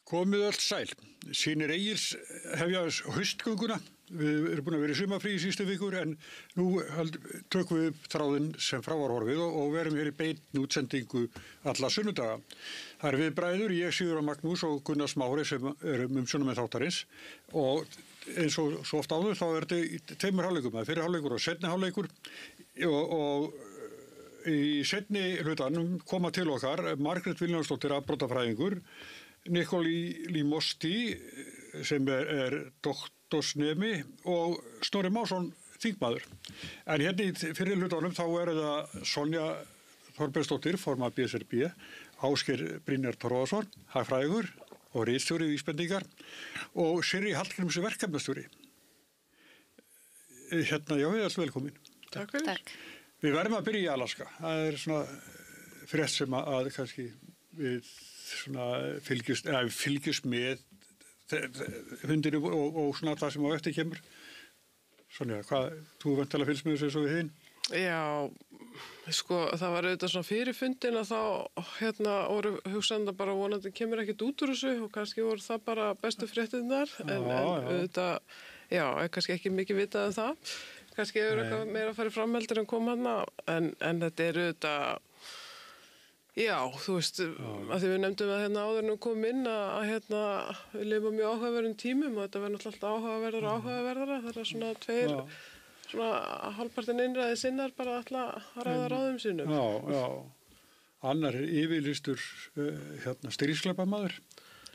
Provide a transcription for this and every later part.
Komið öll sæl. Sýnir Egils hefja haustgönguna. Við erum búin að vera í sumarfríi síðustu vikur en nú tökum við upp þráðinn sem frá var horfið og verum hér í beinni útsendingu alla sunnudaga. Það er við bræður, ég Sigurður Magnús og Gunnar Smári sem erum umsjónarmenn þáttarins og eins og svo oft áður þá er þetta í tveimur hálfleikum, fyrri hálfleikur og seinni hálfleikur og í seinni hlutanum koma til okkar Margrét Vilhjálmsdóttir afbrotafræðingur, Nikoli Limosti sem er doktorsnemi og Snorri Másson þingmaður. En hérna í fyrir hlutanum þá er það Sonja Þorbergsdóttir, formaður BSRB, Ásgeir Brynjar Torfason, hagfræðingur og ritstjóri vísbendingar og Sirri Hallgríms verkefnastjóri. Hérna, já, við erum velkomin. Takk fyrir. Takk. Við verðum að byrja í Alaska. Það er svona frétt sem að kannski við svona fylgjast með hundinu og svona það sem á eftir kemur. Sonja, þú vantilega fylgst með þessu við hinn? Já, sko, það var auðvitað svona fyrir fundin að þá voru hugsaðan bara vonandi kemur ekkert út úr þessu og kannski voru það bara bestu fréttirnar en auðvitað, já, kannski ekki mikið vitað um það. Kannski hefur eitthvað meira að fara framheldur en kom hana en þetta er auðvitað. Já, þú veist, að því við nefndum að hérna áður kom inn að við lifum mjög áhugaverðum tímum og þetta verður náttúrulega alltaf áhugaverðara. Það er svona tveir, svona hálfpartin innræði sinnar bara alltaf að ráða ráðum sínum. Já. Annar er yfirlýstur stríðsglæpamaður.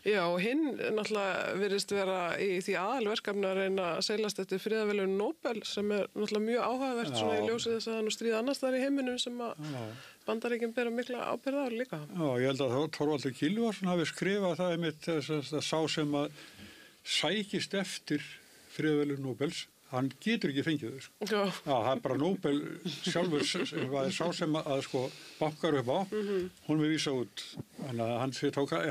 Já, og hinn náttúrulega virðist vera í því aðalverkefni að reyna að seilast eftir friðarverðlaun Nóbel sem er náttúrulega mjög áhugavert svona í ljósi þess að það nú stríða annars þar í heiminum sem að Bandaríkin bera mikla ábyrgð á líka. Já, ég held að Þorvaldur Gylfason hafi skrifað það einmitt að sá sem að sækist eftir friðarverðlaun Nóbels, hann getur ekki fengið þau. Sko. Já, það er bara Nóbel sjálfur sá sem að bankar upp á, hún við vísa út. Þannig að hann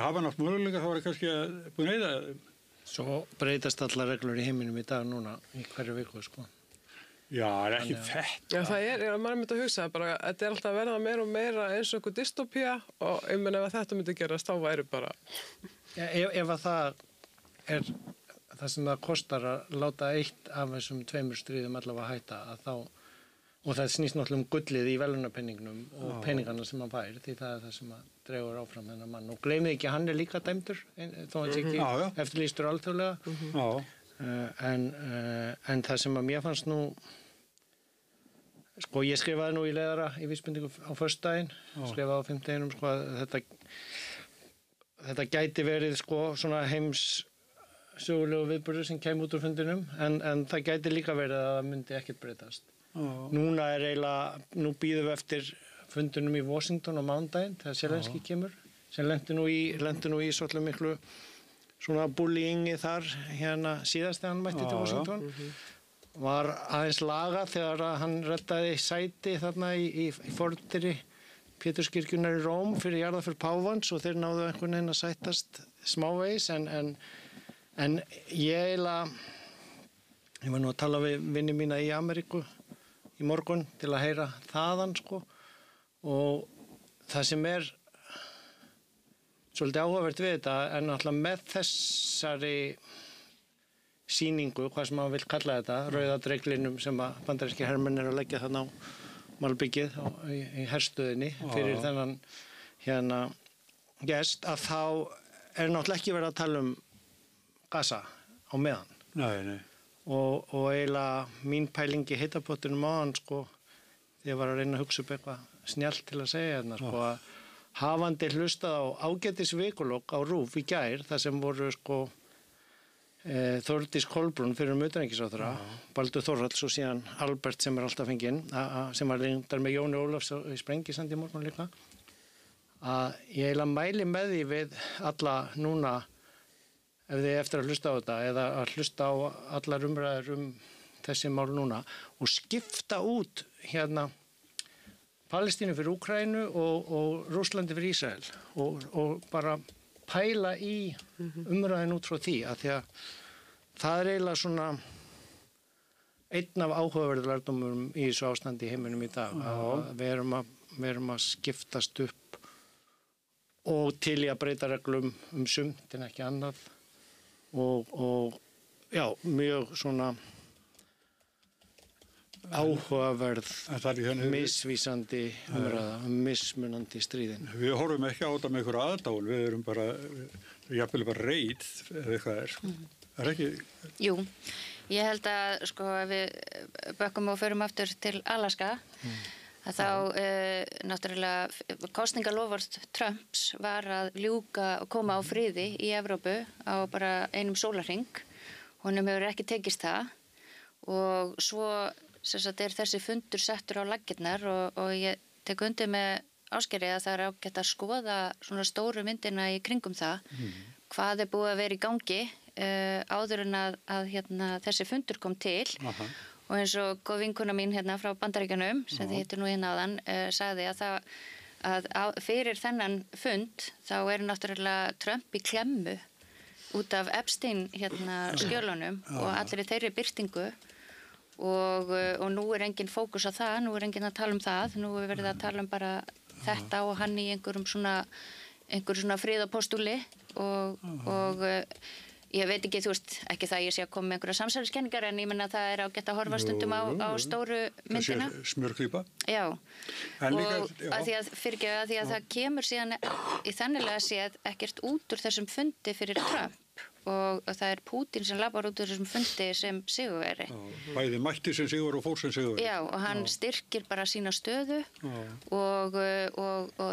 hafa nátt möguleika þá var kannski búin að eyða þeim. Svo breytast allar reglur í heiminum í dag núna í hverju viku, sko. Já, það er ekki þetta. Já, það er, maður myndi að hugsa bara, þetta er alltaf að verða meira og meira eins og einhver dystopía og ég meina ef þetta myndi gerast, þá væri bara. Já, ef að það er það sem það kostar að láta eitt af þessum tveimur stríðum allavega hætta að þá, og það snýst náttúrulega gullið í velunarpenningnum og peningana sem hann fær, því það er það sem að dregur áfram þennan mann. Og gleymið ekki, hann er líka dæmdur, þó hann sé ekki eftirlýstur alþjóðlega. En það sem að mér fannst nú, sko ég skrifaði nú í leiðara í vísbendingu á föstudaginn, skrifaði á fimmtudeginum, sko að þetta gæti verið sko svona sögulegu viðburður sem kemur út úr fundinum en það gæti líka verið að það myndi ekkert breytast. Núna er eiginlega, nú bíðum við eftir fundinum í Washington á mánudaginn þegar Zelenski kemur, sem lendi nú í svolítið miklu svona bullyingi þar hérna síðast þegar hann mætti til Washington. Var aðeins laga þegar hann reddaði sæti þarna í fordyri Péturskirkjunnar í Róm fyrir jarðarför Pávans og þeir náðu einhvern veginn að sættast smávegis en ég var nú að tala við vinni mína í Ameríku í morgun til að heyra þaðan sko og það sem er svolítið áhugavert við þetta en náttúrulega með þessari sýningu, hvað sem maður vil kalla þetta, rauða dreglinum sem að bandaríski hermenn að leggja þarna á malbyggið í herstöðinni fyrir þennan hérna gest að þá er náttúrulega ekki verið að tala um Gaza á meðan. Nei. Og eiginlega mín pælingi hitapottunum á hann sko, þegar ég var að reyna að hugsa upp eitthvað snjallt til að segja hérna sko að hafandi hlustað á ágætis vikulokk á RÚV í gær, þar sem voru sko Þórdís Kolbrún fyrir utanríkisráðherra, Baldur Þórhalls og síðan Albert sem er alltaf fenginn, sem var reyndar með Jóni Ólafs í Sprengisandi í morgun líka, að ég eiginlega mæli með því við alla núna ef þið eftir að hlusta á þetta eða að hlusta á allar umræður þessi mál núna og skipta út hérna Palestínu fyrir Úkraínu og Rússlandi fyrir Ísrael og bara pæla í umræðin út frá því að því að það er eiginlega svona einn af áhugaverður lærdómum í þessu ástandi í heiminum í dag að við erum að skiptast upp og til í að breyta reglum sumt en ekki annað og já, mjög svona áhugaverð, misvísandi umræða, mismunandi stríðin. Við horfum ekki á þetta með einhverju aðdáun, við erum bara, jafnvel bara reið eða eitthvað sko. Það ekki... Jú, ég held að sko ef við bökkum og förum aftur til Alaska, að þá náttúrulega kosningalofvörð Trumps var að ljúka og koma á friði í Evrópu á bara einum sólarhring. Honum hefur ekki tekist það og svo er þessi fundur settur á laggirnar og ég tek undir með Ásgeiri að það er ágætt að skoða svona stóru myndina í kringum það, hvað er búið að vera í gangi áður en að þessi fundur kom til. Og eins og góð vinkona mín frá Bandaríkjunum, sem þið hittir nú áðan, sagði að fyrir þennan fund þá er náttúrulega Trump í klemmu út af Epstein skjölunum og allir í þeirri birtingu og nú er engin fókus á það, nú er engin að tala um það, nú er verið að tala um bara þetta og hann í einhverjum svona friðapostúli og ég veit ekki, þú veist, ekki það ég sé að koma með einhverja samsæriskenningar en ég menna að það er ágætt að horfa stundum á stóru myndina. Það sé smjörklípa. Já, líka, og að því að það kemur síðan í þannilega séð ekkert út úr þessum fundi fyrir Trump og það er Pútín sem labbar út úr þessum fundi sem sigurveri. Bæði mætti sem sigur og fór sem sigurveri. Já, og hann styrkir bara sína stöðu og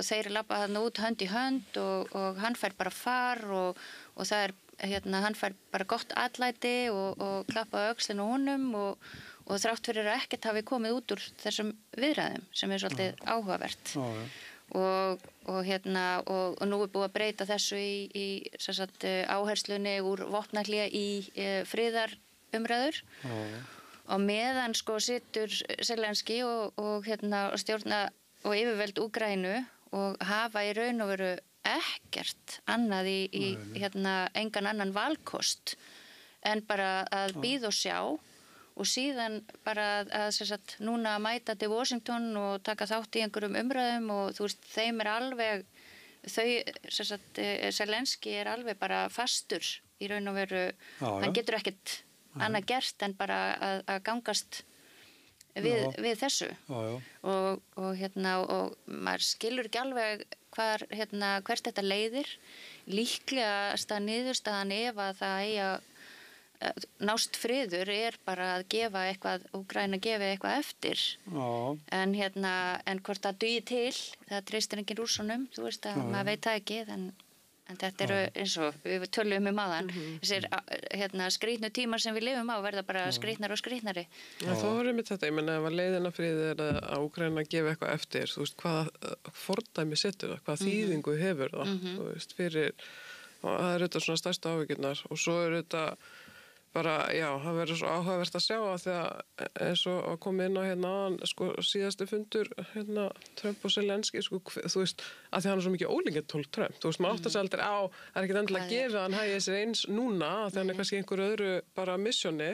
þeir labba þarna út hönd í hönd og hann fær bara far og það er hann fær bara gott atlæti og klappa á öxlinu honum og þrátt fyrir að ekkert hafi komið út úr þessum viðræðum sem er svolítið áhugavert. Og nú er búið að breyta þessu í áherslunni úr vopnahlé í friðarumræður og meðan sko situr Zelenski og stjórna og yfirvöld Úkraínu og hafa í raun og veru ekkert annað í engan annan valkost en bara að bíða og sjá og síðan bara að núna mæta til Washington og taka þátt í einhverjum umræðum og þú veist, þeim er alveg Zelenski er alveg bara fastur í raun og veru, hann getur ekkert annað gert en bara að gangast við þessu og maður skilur ekki alveg hvert þetta leiðir líklegasta niðurstaðan ef að það eigi að nást friður er bara að gefa eitthvað, Úkraína gefi eitthvað eftir en hvort það dugi til það treystir enginn Rússunum, þú veist að maður veit það ekki en þetta eru eins og við tölum áðan þessir skrýtnu tímar sem við lifum á verða bara skrýtnar og skrýtnari. Þá er einmitt þetta, ég menna ef að leiðina friði er að Úkraína gefi eitthvað eftir, þú veist hvað fordæmi setur það, hvað þýðingu hefur það, þú veist fyrir, og það er auðvitað svona stærstu áhyggjurnar og svo er auðvitað bara, já, það verður svo áhugavert að sjá að því að eins og að koma inn á áðan, sko, síðasti fundur Trump og Zelenski, sko, þú veist, að því hann er svo mikið ólíkindtól Trump, þú veist, maður átt að segja aldrei á, það er ekkert endilega að gefa hann hægja sér eins núna, að því hann er kannski einhver öðru bara missjóni,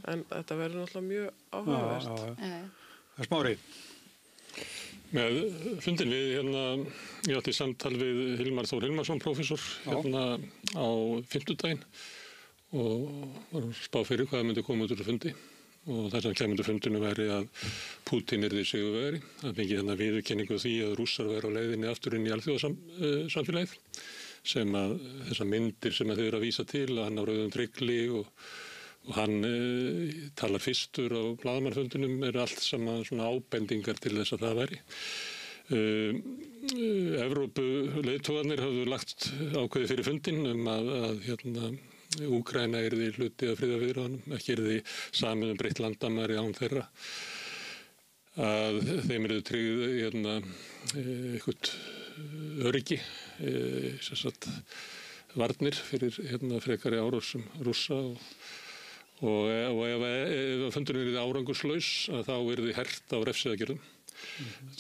en þetta verður náttúrulega mjög áhugavert. Það er Smári. Með fundin við, ég átti samtal við Hilmar Þór Hilmarsson, prófessor, á fimmtudaginn og var að spá fyrir hvað myndi koma út úr fundi og það sem kemur út úr fundinu væri að Pútín yrði sigurvegari, að fengi viðurkenningu því að Rússar væru á leiðinni aftur inn í alþjóðasamfélagið sem að þessar myndir sem að þau eru að vísa til að hann á rauðum trygli og hann talar fyrstur á blaðamannfundinum eru allt sama svona ábendingar til þess að það væri. Evrópuleiðtogarnir hafðu lagt ákveði fyrir fundin að Úkraína yrði hluti af friðarviðræðunum, ekki yrði samið breytt landamæri án þeirra, að þeim yrði tryggð eitthvað öryggi, varnir fyrir frekari árásum Rússa og ef fundurinn yrði árangurslaus að þá yrði hert á refsiaðgerðum.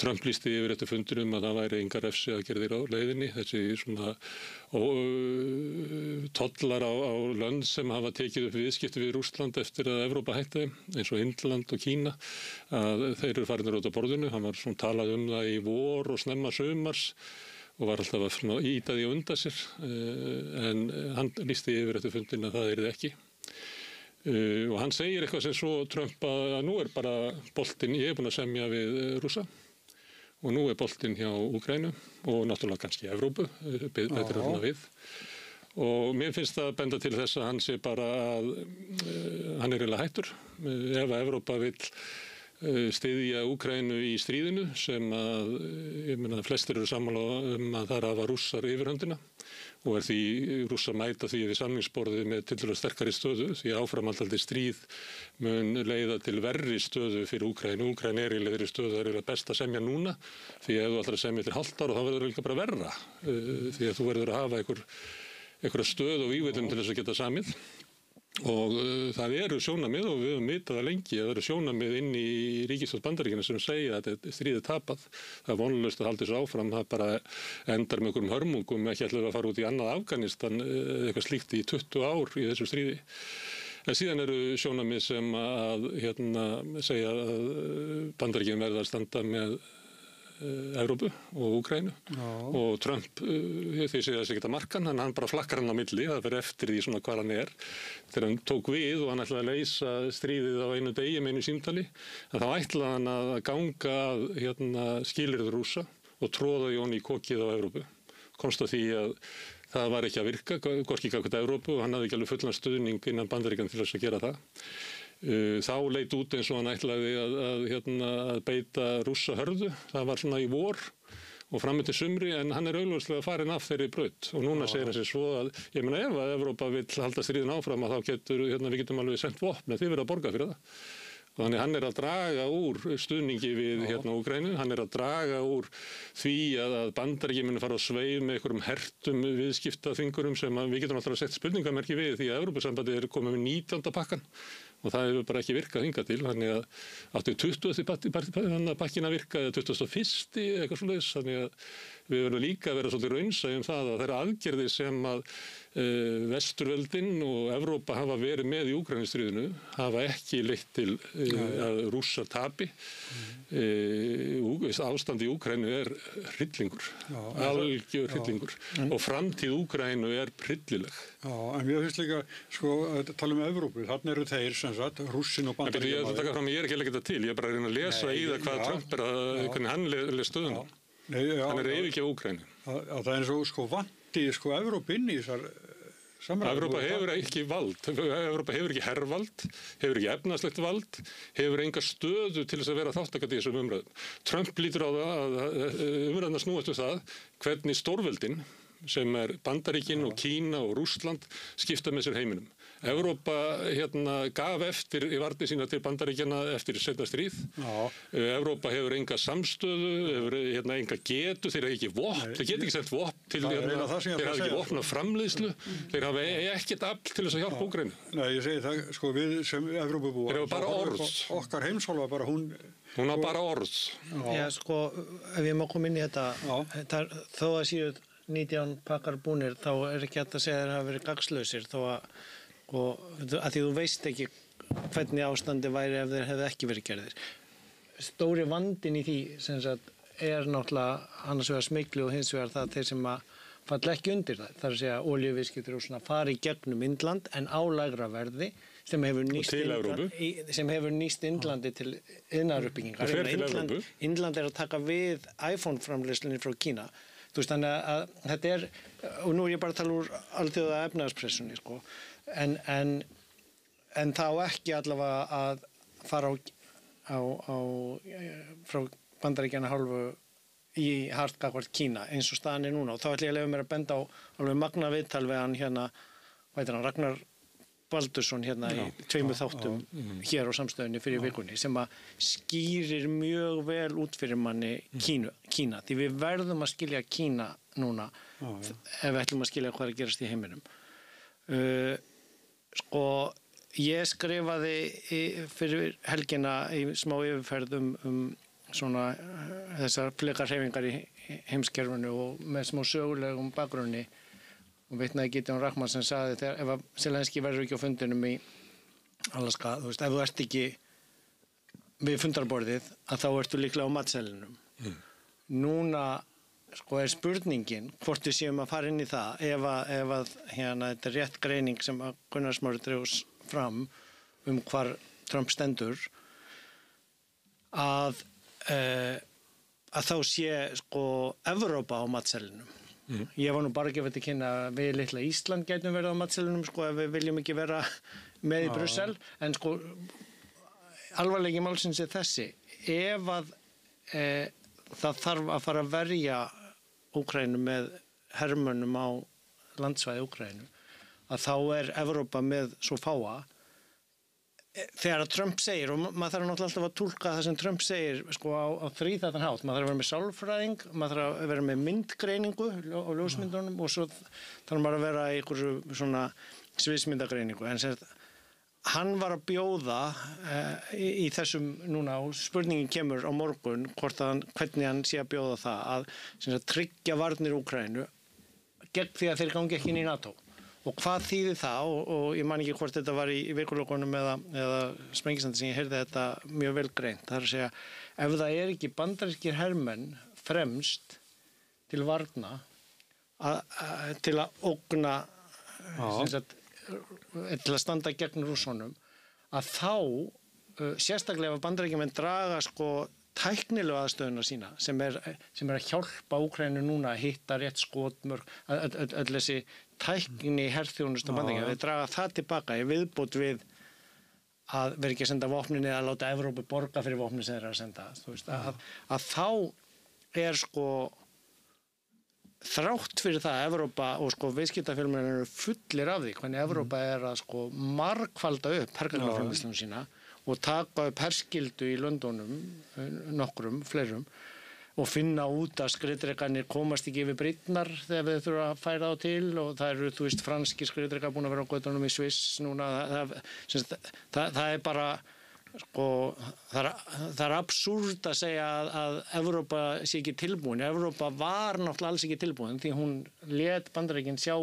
Trump lýsti yfir eftir fundinum að það væri engar refsiaðgerðir á leiðinni, þessi svona tollar á lönd sem hafa tekið upp viðskipti við Rússland eftir að Evrópa hætti þeim, eins og Indland og Kína, að þeir eru farinir út á borðinu, hann var svona talað um það í vor og snemma sumars og var alltaf að ýta því undan sér, en hann lýsti yfir eftir fundin að það yrði ekki. Og hann segir eitthvað sem svo Trump að nú bara boltinn, ég búinn að semja við Rússa og nú boltinn hjá Úkraínu og náttúrulega kannski Evrópu, betur að við. Og mér finnst það benda til þess að hann sé bara að hann eiginlega hættur. Ef að Evrópa vill styðja Úkraínu í stríðinu sem að, ég meina, flestir eru sammála að það hafa Rússar yfirhöndina og því Rússar mæta því við samningsborðið með tiltölulega sterkari stöðu því áframhaldandi stríð mun leiða til verri stöðu fyrir Úkraínu. Úkraína er í þeirri stöðu, það er best að semja núna því ef þú ætlar að semja til hálft ár og þá verður það líka bara verra því að þú verður að hafa einhverja stöð og vývillum til þess að geta samið. Og það eru sjónarmið og við höfum vitað það lengi að það eru sjónarmið inn í ríkisstjórn Bandaríkjanna sem segja að þetta stríð tapað. Það er vonlaust að halda þessu áfram, það bara endar með einhverjum hörmungum, ekki ætlaðu að fara út í annað Afganistan eitthvað slíkt í 20 ár í þessu stríði. En síðan eru sjónarmið sem að segja að Bandaríkjum verða að standa með Evrópu og Úkraínu og Trump, þeir segja þess að geta markan, hann bara flakkar hann á milli, það verður eftir því svona hvað hann er. Þegar hann tók við og hann ætlaði að leysa stríðið á einu degi með einu símtali, þá ætlaði hann að ganga að skilyrði Rússa og tróða í honum í kokið á Evrópu. Komst að því að það var ekki að virka, hvorki gagnvart Evrópu og hann hafði ekki alveg fullan stuðning innan Bandaríkjanna til þess að gera það. Þá leit út eins og hann ætlaði að beita Rússa hörðu. Það var svona í vor og fram til sumri en hann er augljóslega farin af þeirri braut og núna segir hann sér svo að ég meina ef að Evrópa vill halda stríðin áfram að þá við getum alveg sendt vopn en þið verða að borga fyrir það. Þannig hann er að draga úr stuðningi við Úkraínu, hann er að draga úr því að Bandaríkjamenn muni fara á sveif með einhverjum hertum viðskiptaþvingurum sem við getum alltaf að setja spurningamerki við því að Evrópusambandið er komið með 19. pakkan og það hefur bara ekki virkað hingað til, þannig að áttu 20. pakkin að virka eða 21. eitthvað svoleiðis, þannig að við verðum líka að vera svolítið raunsæ það að þeirra aðgerðir sem að Vesturveldin og Evrópa hafa verið með í Úkraínustríðinu hafa ekki leitt til að Rússar tapi. Ástand í Úkraínu er hryllingur, algjör hryllingur og framtíð Úkraínu er hryllileg. Já, en mér finnst líka að tala um Evrópu, þarna eru þeir sem sagt, Rússin og Bandaríkjamaður. Ég er ekki að leggja þetta til, ég er bara að reyna að lesa í það hvað Trump hvernig hann les stöðuna. Hann er yfirgefið Úkraínu. Það er eins og vanti Evrópu inn í þessar samræður. Evrópa hefur ekki vald, Evrópa hefur ekki hervald, hefur ekki efnahagslegt vald, hefur enga stöðu til þess að vera þáttakandi í þessum umræðum. Trump lítur á það að umræðuna snúast það hvernig stórveldin sem Bandaríkin og Kína og Rússland skipta með sér heiminum. Evrópa gaf eftir í varnir sína til Bandaríkjanna eftir seinna stríð. Evrópa hefur enga samstöðu, hefur enga getu, þeir hafa ekki vopn, þeir geta ekki sett vopn til þeir hafa ekki vopn af framleiðslu, þeir hafa ekkert afl til þess að hjálpa Úkraínu. Nei, ég segi það, við sem Evrópubúar, þeir hafa bara orð. Okkar heimsálfa bara hún á bara orð. Já, ef ég má koma inn í þetta, þó að séu 19 pakkar búnir, þá er ekki hægt að segja að þeir hafa verið gagnslausir, þó að því þú veist ekki hvernig ástandi væri ef þeir hefði ekki verið gerðir. Stóri vandinn í því sem sagt er náttúrulega annars vegar smygli og hins vegar það þeir sem að falla ekki undir það. Það er að segja olíuviðskipti og svona fari gegnum Indland en á lægra verði sem hefur nýst Indlandi til iðnaðaruppbyggingar. Indland er að taka við iPhone-framleiðslunni frá Kína. Þú veist, þannig að þetta er, og nú er ég bara að tala úr alþjóða efnahagspressunni, en þá ekki allavega að fara frá Bandaríkjanna hálfu í hart gagnvart Kína, eins og staðan er núna. Og þá ætla ég að leyfa mér að benda á alveg magna viðtal við hann Ragnar Baldursson í 2 þáttum hér á samstöðunni fyrir vikunni sem að skýrir mjög vel út fyrir manni Kína. Því við verðum að skilja Kína núna ef við ætlum að skilja hvað er að gerast í heiminum. Ég skrifaði fyrir helgina í smá yfirferð svona þessar flekar hreyfingar í heimskerfinu og með smá sögulegum bakgrunni og vitnaði Gideon Rachman sem sagði þegar ef að Zelenski verður ekki á fundinum í Alaska, þú veist, ef þú ert ekki við fundarborðið að þá ertu líklega á matselinum. Núna sko spurningin hvort við séum að fara inn í það ef að hérna þetta er rétt greining sem að Gunnar Smári dregur fram hvar Trump stendur að þá sé sko Evrópa á matseðlinum. Ég var nú bara að gefa þetta kynna að við litla Ísland gætum verið á matseðlinum sko ef við viljum ekki vera með í Brussel en sko alvarleiki málsins er þessi ef að það þarf að fara að verja Úkraínu með hermönnum á landsvæði Úkraínu að þá er Evrópa með svo fáa þegar að Trump segir og maður þarf náttúrulega alltaf að túlka það sem Trump segir sko á þríþættan hátt, maður þarf að vera með sálfræðing, maður þarf að vera með myndgreiningu og ljósmyndunum og svo þarf maður að vera í einhverju svona sviðsmyndagreiningu en sem hann var að bjóða í þessum núna og spurningin kemur á morgun hvernig hann sé að bjóða það að tryggja varnir Úkraínu gegn því að þeir gangi ekki inn í NATO. Og hvað þýðir það og ég man ekki hvort þetta var í vikulokunum eða sprengisandi sem ég heyrði þetta mjög vel greint. Það er að segja ef það er ekki bandarískir hermenn fremst til varna til að ógna til að standa gegn Rússunum að þá sérstaklega ef bandaríkjamenn draga sko tæknilegu aðstöðuna sína sem er að hjálpa Úkraínu núna að hitta rétt skotmörk öll þessi tækni herþjónustu bandaríkjanna þeir draga það tilbaka í viðbót við að vera ekki að senda vopnin eða að láta Evrópu borga fyrir vopnin sem þeir eru að senda þú veist, að þá er sko þrátt fyrir það að Evrópa og sko viðskiptafélögin eru fullir af því hvernig Evrópa er að sko margfalda upp hergagnaframleiðsluna sína og taka upp herskildu í Londonum, nokkrum, fleirum og finna út að skriðdrekarnir komast ekki yfir brýnnar þegar við þurfum að færa þá til og það eru, þú veist, franski skriðdrekar búin að vera á götunum í Sviss núna, það er bara, sko, það er absúrt að segja að Evrópa sé ekki tilbúin. Evrópa var náttúrulega alls ekki tilbúin því hún lét Bandaríkin sjá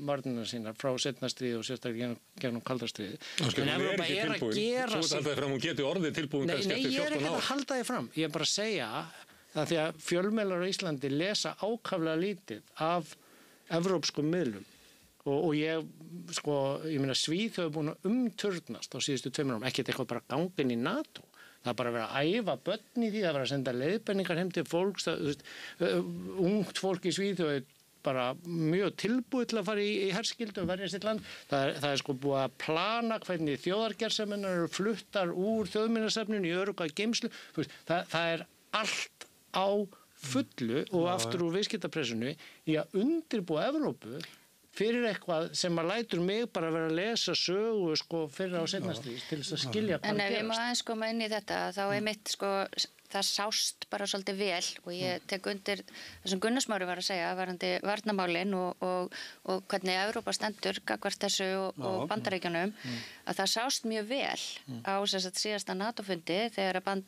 varnina sína frá seinna stríði og sérstaklega gegnum kalda stríði. En Evrópa er að gera sig. Þú ert að hún geti orðið tilbúin kannski eftir 14 ár. Nei, ég er ekki að halda því fram. Ég er bara að segja að því að fjölmiðlar á Íslandi lesa ákaflega lítið af evrópskum miðlum og ég meina Svíþjóð er búin að umturnast á síðustu 2 árum, ekkert eitthvað bara gangin í NATO. Það er bara að vera að æfa börn í því, það er að senda leiðbenningar heim til fólks, ungt fólk í Svíþjóð er bara mjög tilbúið til að fara í herskildu og verja sitt land. Það er sko búið að plana hvernig þjóðargerðseminar eru fluttar úr þjóðminjasafninu í örugga geymslu. Það er allt á fullu og aftur úr viðskiptapressunni í að undirbúa Evrópu fyrir eitthvað sem að lætur mig bara vera að lesa sögu sko fyrir á seinna stríð til þess að skilja hvað gerast. En ef ég má aðeins koma inn í þetta þá er mitt sko það sást bara svolítið vel og ég tek undir það sem Gunnar Smári var að segja varðandi varnarmálin og hvernig Evrópa stendur gagnvart þessu og Bandaríkjunum að það sást mjög vel á síðasta NATO-fundi þegar að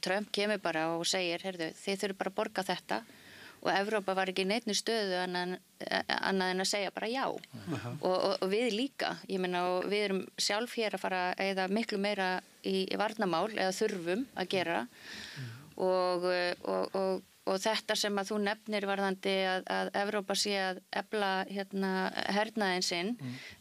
Trump kemur bara og segir, heyrðu, þið þurfum bara að borga þetta og Evrópa var ekki í neinni stöðu annað en að segja bara já og við líka, ég meina og við erum sjálf hér að fara eða miklu meira í varnarmál eða þurfum að gera og þetta sem að þú nefnir varðandi að Evrópa sé að efla hernaðinn sinn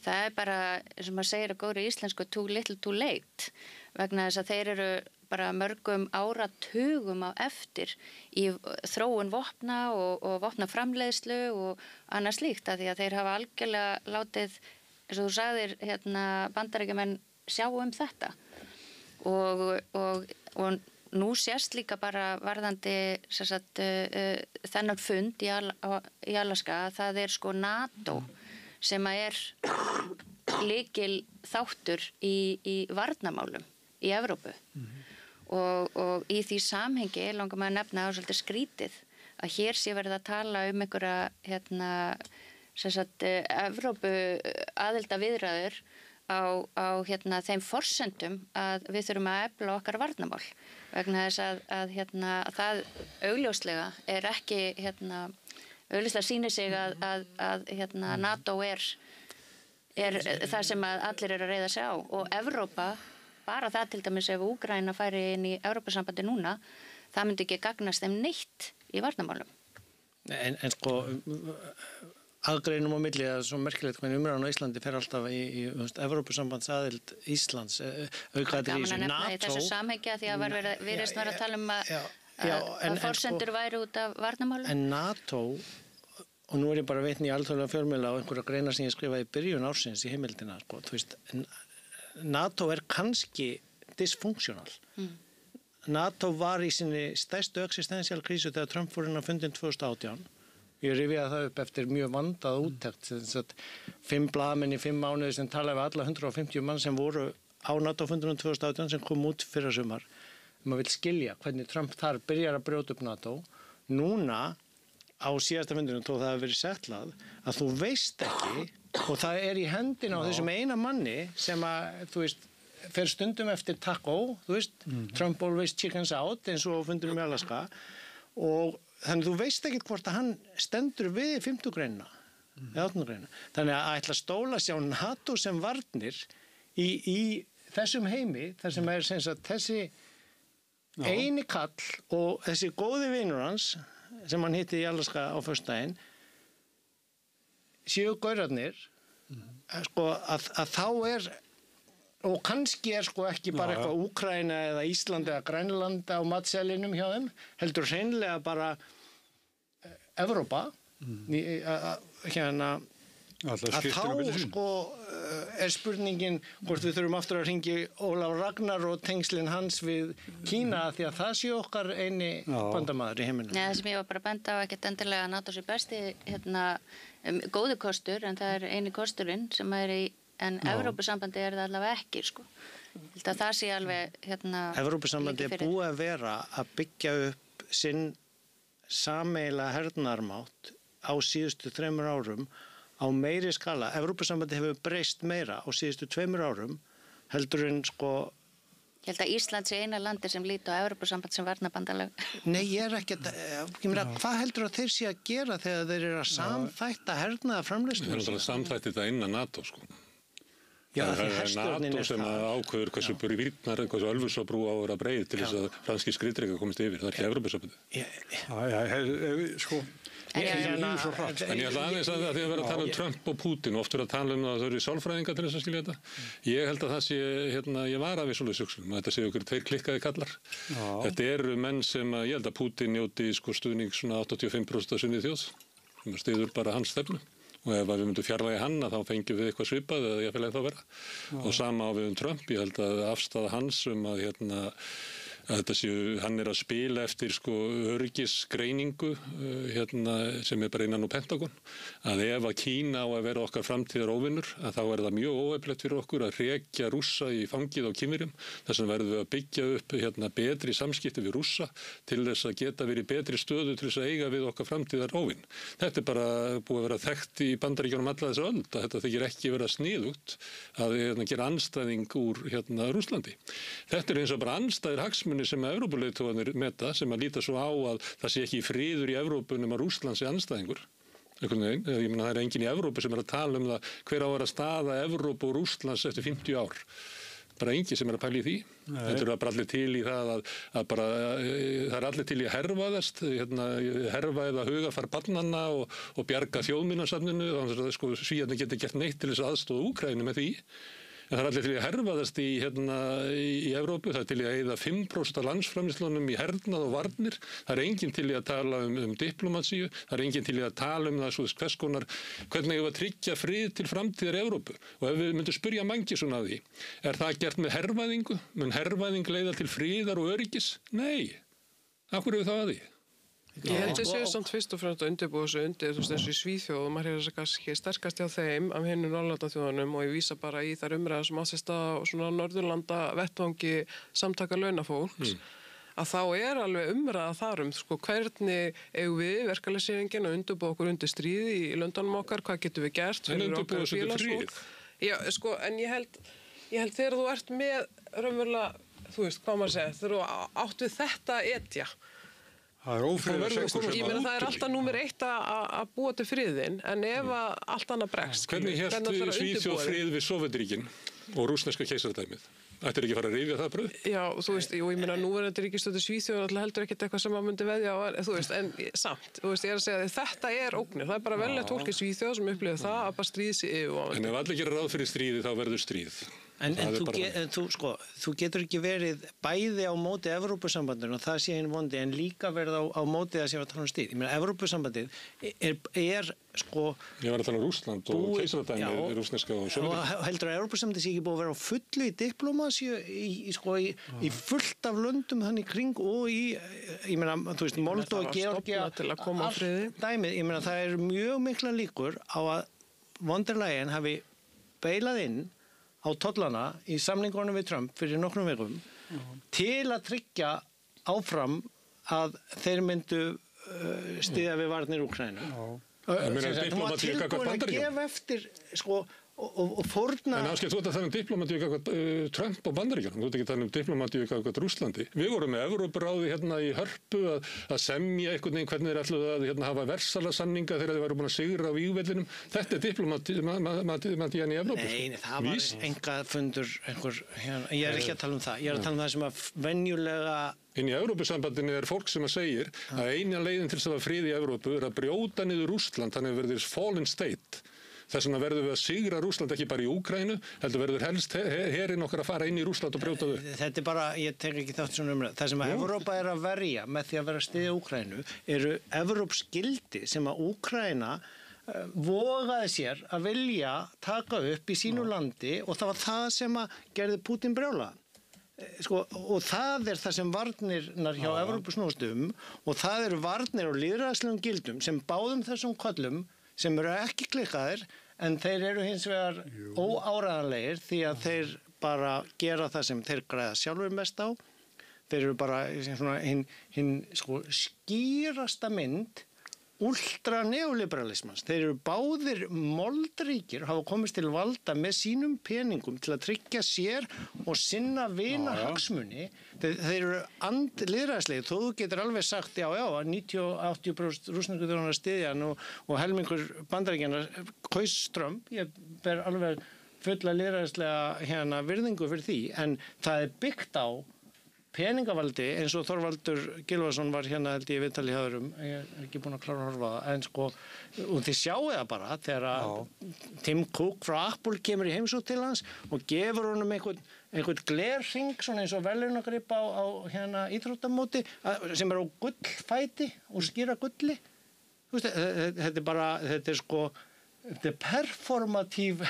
það er bara, sem maður segir að góðri íslensku too little too late vegna þess að þeir eru bara mörgum áratugum á eftir í þróun vopna og vopnaframleiðslu og annað slíkt að því að þeir hafa algjörlega látið, eins og þú sagðir, Bandaríkjamenn sjá þetta og nú sést líka bara varðandi þennan fund í Alaska að það er sko NATO sem að er lykil þáttur í varnarmálum í Evrópu og í því samhengi langar maður að nefna á svolítið skrítið að hér sé verið að tala einhverja Evrópu aðilda viðræður á þeim forsendum að við þurfum að efla okkar varnarmál vegna þess að það augljóslega er ekki augljóslega sýnir sig að NATO er það sem að allir eru að reiða sig á og Evrópa bara það til dæmis ef Úkraína færi inn í Evrópusambandi núna, það myndi ekki gagnast þeim neitt í varnarmálum. En sko, aðgreinum á milli, það er svo merkilegt hvernig umræðan á Íslandi fer alltaf í Evrópusambandsaðild Íslands, aukaðir í þessu NATO. Í þessu samhengja því að virðist vera að tala um að forsendur væri út af varnarmálum. En NATO, og nú ég bara vitni í alþjóðlega fjölmiðla á einhverja greina sem ég skrifaði í byrjun ársins í heimildina, sko, þú veist, NATO kannski dysfunksional. NATO var í sinni stærstu existential krísu þegar Trump fór inn á fundin 2018. Ég rifjaði það upp eftir mjög vandað úttekt, 5 blaðamenn í 5 mánuði sem talaði við alla 150 mann sem voru á NATO-fundunum 2018 sem kom út fyrra sumar. Maður vil skilja hvernig Trump þar byrjar að brjóta upp NATO. Núna á síðasta fundunum þó það hefur verið settlað að þú veist ekki og það í hendina á þessum eina manni sem að, þú veist, fer stundum eftir taco, þú veist, Trump always chickens out eins og fundunum í Alaska og þannig þú veist ekkert hvort að hann stendur við 50 greinina eða 18 greinina. Þannig að ætla að stóla sjá NATO sem varnir í þessum heimi þar sem sem sagt, þessi eini kall og þessi góði vinur hans sem hann hitti í Alaska á föstudaginn séu gaurarnir sko, að þá og kannski sko ekki bara eitthvað Úkraína eða Ísland eða Grænland á matselinum hjá þeim, heldur hreinlega bara Evrópa hérna að þá sko spurningin hvort við þurfum aftur að hringja Ólaf Ragnar og tengslin hans við Kína því að það sé okkar eini bandamaður í heiminum. Það sem ég var bara að benda á ekkert endilega að NATO sé besti góði kostur en það eini kosturinn sem en Evrópusambandi það allavega ekki sko. Það sé alveg Evrópusambandi búið að vera að byggja upp sinn sameiginlega hernaðarmátt á síðustu 3 árum á meiri skala. Evrópusambandi hefur breyst meira á síðustu 2 árum heldur en sko Ég held að Ísland sé eina landi sem líti á Evrópusamband sem varnarbandalag. Nei, ég ekki ég meina, hvað heldur að þeir sé að gera þegar þeir eru að samþætta hernaðarframleiðslu? Þeir eru að samþætta þetta innan NATO sko. Já, það er NATO sem ákveður hversu brýrnar, hversu Ölfusárbrú á að vera breið til þess að franski skriðdreka komist yfir. Það er ekki Evrópusambandið. Sko. En ég ætla aðeins að því að vera að tala um Trump og Putin og oft vera að tala um að það eru sálfræðingar til þess að skilja þetta. Ég held að það sé, ég var að við svoleiðis hugsunum, að þetta séu okkur 2 klikkaði kallar. Þetta eru menn sem að, ég held að Putin njóti sko stuðning svona 85% af sinni þjóð, sem styður bara hans stefnu. Og ef við myndum fjarlægja hann þá fengjum við eitthvað svipað eða ég fælega þá vera. Og sama á við Trump, ég held að afstafa hans að að þetta séu, hann að spila eftir sko öryggisgreiningu sem bara innan úr Pentagon að ef að Kína á að vera okkar framtíðar óvinnur að þá það mjög óheppilegt fyrir okkur að hrekja Rússa í fangið á Kínverjum þess vegna verðum við að byggja upp betri samskipti við Rússa til þess að geta verið betri stöðu til þess að eiga við okkar framtíðar óvinn. Þetta bara búið að vera þekkt í Bandaríkjunum alla þessa öld að þetta þykir ekki vera sniðugt að gera andstæðing úr Rússlandi. Þetta eins og bara andstæðir hagsmunir sem Evrópuleiðtogarnir meta sem að líta svo á að það sé ekki friður í Evrópunum að Rússland sé andstæðingur. Ég meina það enginn í Evrópu sem að tala um það hver á að vera staða Evrópu og Rússlands eftir 50 ár. Bara enginn sem að pæla í því. Þetta bara allir til í það að bara, það allir til í að herfaðast, herfa eða hugafar barnanna og bjarga þjóðminjasafninu þannig að sko Svíarnir geti gert neitt til þess að aðstoða Úkraínu með því. En það allir til í að herfaðast í Evrópu, það til í að eyða 5% af landsframleiðslunum í hernað og varnir. Það enginn til í að tala um diplomatíu, það enginn til í að tala um það svo hvers konar, hvernig við að tryggja frið til framtíðar Evrópu. Og ef við myndum spyrja mangi svona að því, það gert með hervæðingu? Mun hervæðing leiða til friðar og öryggis? Nei. Af hverju er það að því? Ég held að séu samt fyrst og fremst að undirbúa þessu undir þessu í Svíþjóð og maður hefur þess að kannski sterkast hjá þeim af hinum Norðurlandaþjóðunum og ég vísa bara í þær umræðar sem átt sér stað á svona Norðurlanda vettvangi samtaka launafólks að þá alveg umræða þar sko hvernig eigum við verkalýðshreyfingin að undirbúa okkur undir stríði í löndunum okkar, hvað getum við gert fyrir okkar félagsfólk. Já, sko, en ég held þegar þú ert með raunverulega, þú veist, hvað maður segir, þegar þú átt við þetta etja Það ég meina það alltaf númer 1 að búa til friðin en ef allt annað bregst Hvernig hélt Svíþjóð frið við Sovétríkin og rússneska keisaradæmið? Ættir ekki að fara að rifja það bröð? Já, þú veist, ég meina núverandi ríkisstjórn Svíþjóð alltaf heldur ekkert eitthvað sem maður myndi veðja á, þú veist, en samt, þú veist, ég er að segja að þetta er ógnir, það er bara velnett fólk í Svíþjóð sem upplifir það að bara stríð sig yfirvofandi. En ef allir gera ráð fyrir stríði þá verður stríð. En þú getur ekki verið bæði á móti Evrópusambandinu og það sé einu vondi en líka verið á móti það sem við tala um stríð. Ég meina Evrópusambandið er sko... Ég var að tala um Rússland og keisaradæmið rússneska og Sovétríkin. Og heldur að Evrópusambandið sé ekki búið að vera á fullu í diplómasíu í fullt af löndum þannig kring og ég meina, þú veist, Moldóva, Georgía, allt dæmið. Ég meina það er mjög mikla líkur á að von der Leyen hafi beilað inn á tollana í samningunum við Trump fyrir nokkrum vikum til að tryggja áfram að þeir myndu styðja við varnir Úkraínu. Þú var tilbúin að gefa eftir sko og fórna... En Ásgeir, þú ert að tala um diplomatíu gagnvart Trump og Bandaríkjunum, þú ert ekki að tala um diplomatíu gagnvart Rússlandi. Við vorum með Evrópuráði hérna í Hörpu að semja einhvern veginn hvernig þeir ætluðu að hérna, hafa versalasamninga þegar þeir væru búin að sigra á vígvellinum. Þetta er diplomatían í Evrópu. Nei, það var engafundur einhver, hérna, ég er ekki að tala um það. Ég er að tala um það sem að venjulega... Inn í Evrópusambandinu er fólk sem að segir að eina leiðin til þess að hafa frið í Evrópu er að brjóta niður Rússland, þannig verður fallen state. Þess vegna verður við að sigra Rússland ekki bara í Úkraínu, heldur verður helst herinn okkar að fara inn í Rússland og brjóta þau. Þetta er bara, ég tek ekki þátt svona umræð. Það sem að Evrópa er að verja með því að vera að styðja Úkraínu eru Evrópskildi sem að Úkraína vogaði sér að vilja taka upp í sínu landi og það var það sem að gerði Pútín brjála. Sko, og það er það sem varnirnar hjá Evrópu snúast og það eru varnir og lýðræðislegum gildum sem báðum þessum kollum sem eru ekki klikkaðir en þeir eru hins vegar óáræðanlegir því að þeir bara gera það sem þeir græða sjálfur mest á. Þeir eru bara svona hinn sko, skýrasta mynd ultra neoliberalismans. Þeir eru báðir moldríkir hafa komist til valda með sínum peningum til að tryggja sér og sinna vina hagsmuni. Þeir eru lýðræðislegir. Þó þú getur alveg sagt, já, 90-80% rússnesku þjóðanna styðjan og helmingur Bandaríkjanna kaus Trump. Ég ber alveg fulla lýðræðislega virðingu fyrir því, en það er byggt á peningavaldi eins og Þorvaldur Gylfason var hérna held ég viðtali hjá öðrum, ég er ekki búin að klára að horfa það, en sko, og þið sjáu það bara þegar Tim Cook frá Apple kemur í heimsókn til hans og gefur honum einhvern glerhring svona eins og verðlaunagripp á íþróttamóti sem er á gullfæti og skýra gulli. Þú veist, þetta er sko, þetta er performatív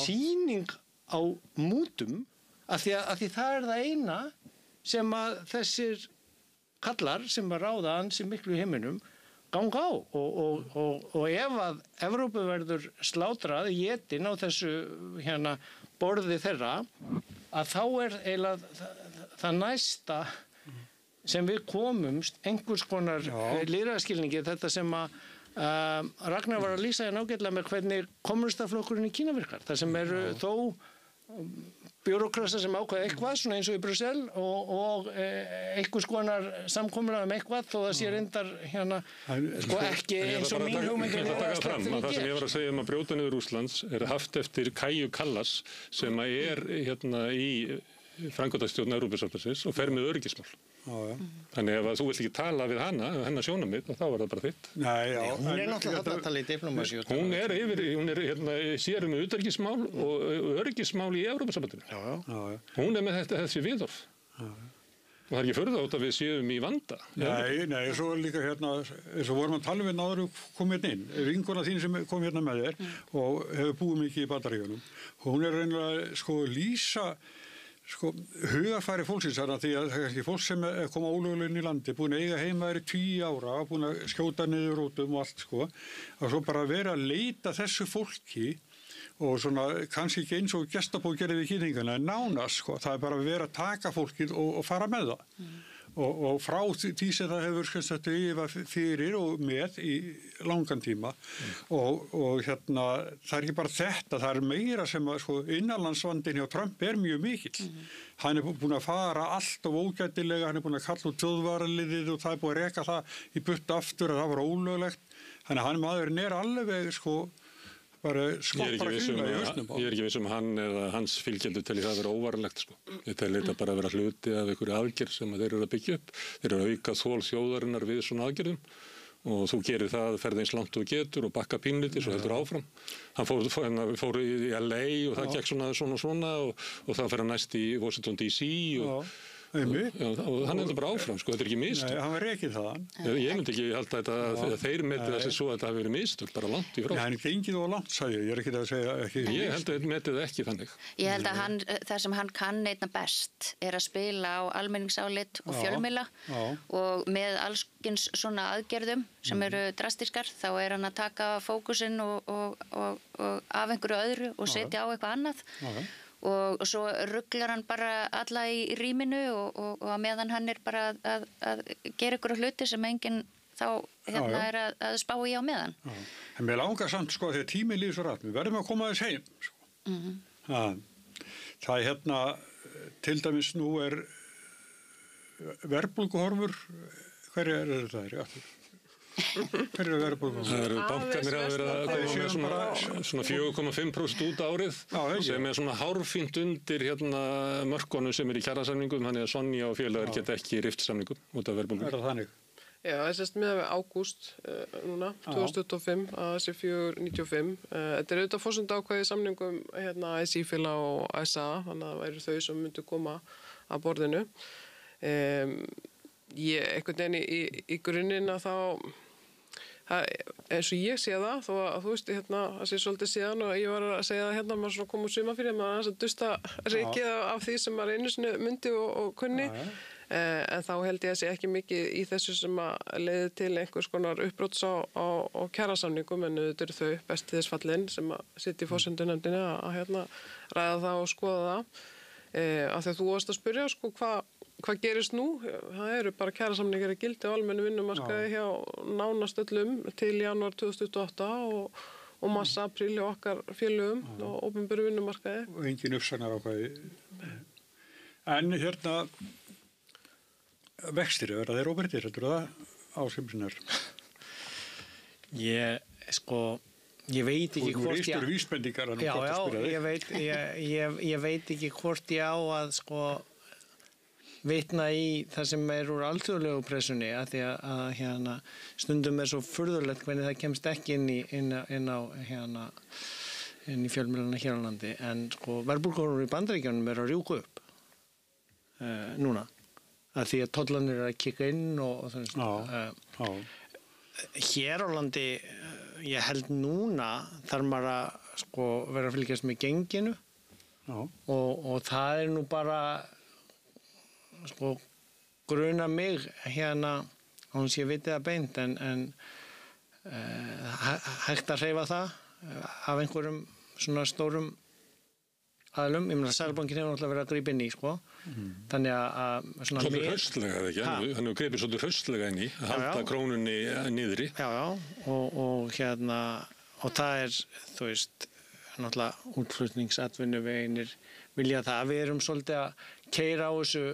sýning á mútum af því það er það eina sem að þessir kallar sem að ráða ansi miklu í heiminum ganga á og ef að Evrópu verður slátrað étin á þessu borði þeirra að þá er eiginlega það næsta sem við komumst einhvers konar lýðræðisskilningi, þetta sem að Ragnar var að lýsa ágætlega með hvernig kommunistaflokkurinn í Kína virkar, það sem eru þó bjúrókrasa sem ákveða eitthvað svona eins og í Brussel og einhvers konar samkomulag eitthvað þó það sé reyndar sko ekki eins og mín hugmyndin það sem ég var að segja að brjóta niður Rússlands er haft eftir Kaiju Kallas sem er í framkvæmdastjórn Evrópusambandsins og fer með öryggismál. Þannig ef þú vilt ekki tala við hennar sjónarmið, þá er það bara þitt. Hún er náttúrulega að tala í diplómasíu. Hún er sér með utanríkismál og öryggismál í Evrópusambandinu. Hún er með þessi viðhorf. Og það er ekki furða út að við séum í vanda. Nei, svo líka eins og vorum að tala við náður komið inn. Vinkona þín sem kom hérna með þér og hefur búið mikið í Bandaríkjunum. Hún er reynilega lýsa hugarfæri fólksins því að það er fólk sem er koma ólögulega inn í landi, búin að eiga heima í 10 ára, búin að skjóta niður rótum og allt og svo bara vera að leita þessu fólki og svona kannski ekki eins og gestabók gerði við kýringana en nánast það er bara að vera að taka fólkið og fara með það og frá því sem það hefur yfir fyrir og með í langan tíma og það er ekki bara þetta, það er meira sem að innanlandsvandinn hjá Trump er mjög mikill. Hann er búin að fara allt of ógætilega, hann er búin að kalla út þjóðvaraliðið og það er búin að reka það í burt aftur að það var ólöglegt. Þannig að maðurinn er alveg bara skoppar að kringa í hausnum á. Ég er ekki viss hann eða hans fylgjendur telji það að vera óvarlegt sko. Ég telji þetta bara að vera hluti af einhverju aðgerð sem þeir eru að byggja upp. Þeir eru að auka þol þjóðarinnar við svona aðgerðum og þú gerir það, ferð eins langt og getur og bakka pínlítið svo heldur áfram. Hann fór í LA og það gekk svona og það fer hann næst í Washington DC og hann heldur bara áfram, sko, þetta ekki mistök. Nei, hann var rekið þaðan. Ég myndi ekki halda þetta að þeir metið þessi svo að þetta hafi verið mistök, bara langt í frá. Nei, hann gengið og langt, sagði ég er ekki að segja ekki. Ég held að þetta metið ekki þannig. Ég held að það sem hann kann einna best er að spila á almenningsálit og fjölmiðla og með allskins svona aðgerðum sem eru drastískar, þá er hann að taka fókusinn og af einhverju öðru og setja á eitthvað annað. Og svo rugglar hann bara alla í rýminu og að meðan hann er bara að gera ykkur hluti sem enginn þá er að spá í á meðan. En mér langar samt sko þegar tíminn líður svo rætt, við verðum að koma þess heim. Sko. Það til dæmis nú er verðbólguhorfur, hverju þetta aftur? Hver eru verðbólguhorfur? Það eru bankarnir að vera að koma með svona 4,5% út árið sem er svona hárfínt undir mörkunum sem er í kjarasamningum, þannig að Sonja og félagar geta ekki rift samningum út af verðbólgu. Er það þannig? Já, þess að með ágúst núna, 2025 að þessi 4,95. Þetta er auðvitað forsenda ákvæði samningum SÍ-félag og SA, þannig að það væri þau sem myndu koma að borðinu. Einhvern veginn í grunninn að þá eins og ég sé það, þó að þú veist það sé svolítið síðan og ég var að segja það maður svona kom úr sumarfrí, maður að dusta reikið af því sem maður einu sinni myndi og kunni, en þá held ég að sé ekki mikið í þessu sem að leiði til einhvers konar uppbrots á kjarasamningum, en þetta eru þau best í þess fallin sem að sitja í forsendunefndinni að ræða það og skoða það, af því að þú varst að spyrja sko hvað gerist nú? Það eru bara kjarasamningar í gildi á almennu vinnumarkaði hjá nánast öllum til janúar 2028 og massa apríl hjá okkar félögum og opinberu vinnumarkaði. Og engin uppsagnar ákvæði. En vextir, verða þeir óbreyttir, heldur það á Simpsonar? Ég veit ekki hvort ég... vísbendingar að ég veit ekki hvort ég á að vitna í það sem er úr alþjóðlegu pressunni, að því að stundum er svo furðulegt hvernig það kemst ekki inn í fjölmiðlana hér á landi, en verðbólguhorfur í Bandaríkjunum er að rjúka upp núna, að því að tollarnir eru að kikka inn og þannig. Hér á landi, ég held núna þarf maður að vera að fylgjast með genginu og það er nú bara gruna mig hún sé vitið að beint en hægt að hreyfa það af einhverjum svona stórum aðlum. Ég meina Seðlabankinn hefur náttúrulega verið að grípa inn í þannig að svolítið hraustlega eða ekki, hann hefur gripið svolítið hraustlega inn í að halda krónunni niðri. Og það er, þú veist, náttúrulega útflutningsatvinnuvegir vilja það. Við erum svolítið að keyra á þessu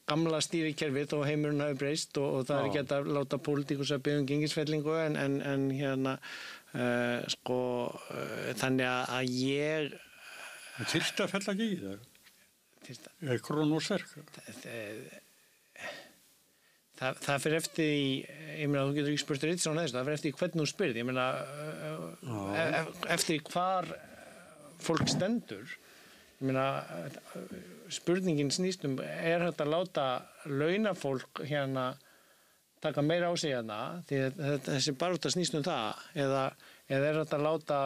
gamla stýrikerfið og heimurinn hafi breyst og það er ekki að láta pólitíkus að biðja gengisfellingu en þannig að ég Þyrfti að fella ekki í það? Er krónan of sterk? Það fyrir eftir í, ég meina, þú getur ekki spurt reynd svona þess, það fyrir eftir í hvernig þú spyrð, ég meina, eftir hvar fólk stendur, ég meina, spurningin snýst er hægt að láta launafólk taka meira á sig því að þessi barátta snýst það, eða er hægt að láta,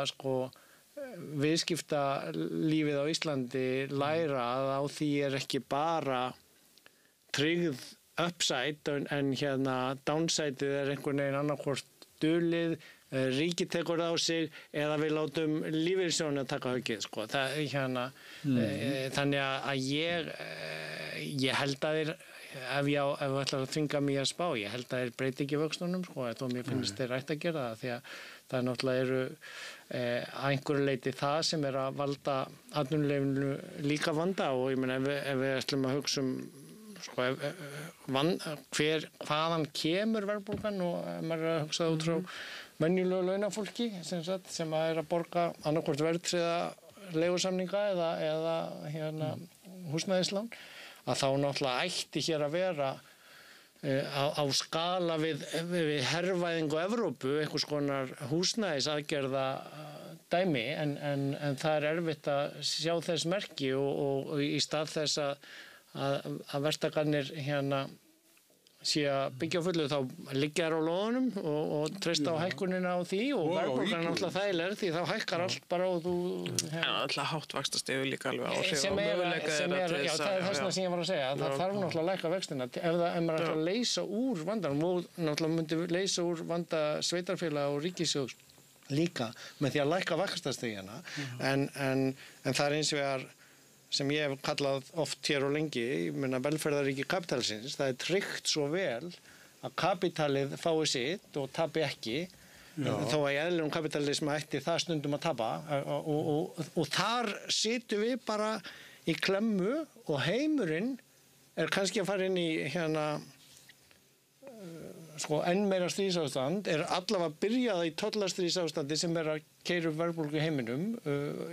viðskipta lífið á Íslandi læra að á því er ekki bara tryggð upside en downside er einhvern veginn annarkvort dulið, ríkið tekur það á sig eða við látum lífeyrissjóðina taka höggið þannig að ég held að þeir ef við ætlar að þvinga mig að spá, ég held að þeir breyti ekki vöxtunum þó mér finnst þeir rætt að gera það því að það náttúrulega eru að einhverju leyti það sem er að valda atvinnulífinu líka vanda og ég meina ef við ætlum að hugsa sko, hvaðan kemur verðbólgan og maður er að hugsa út frá venjulegu launafólki sem að borga annarkvort verðtryggða leigusamninga eða húsnæðislán, að þá náttúrulega ætti hér að vera á skala við hervæðingu Evrópu, einhvers konar húsnæðisaðgerða dæmi, en það er erfitt að sjá þess merki og í stað þess að verktakarnir sé að byggja á fullu, þá liggja þær á lóðunum og treysta á hækkunina á því og verðbólgan er náttúrulega þægileg því þá hækkar allt bara og þú... Alltaf hátt vaxtastig líka alveg áhrif sem er, já, það er þessna sem ég var að segja, það þarf náttúrulega að lækka vextina ef maður ætlar að leysa úr vandanum og náttúrulega myndi leysa úr vanda sveitarfélaga og ríkissjóðs líka með því að lækka vaxtastigina en það er eins vegar sem ég hef kallað oft hér og lengi, ég meina velferðaríki kapitalisins, það er tryggt svo vel að kapitalið fái sitt og tapi ekki, þó að í eðlilegum kapitalisma ætti það stundum að tapa og þar situm við bara í klemmu og heimurinn er kannski að fara inn í enn meira stríðsástand, er allavega byrjað í tollastríðsástandi sem er að keyra upp verðbólgu í heiminum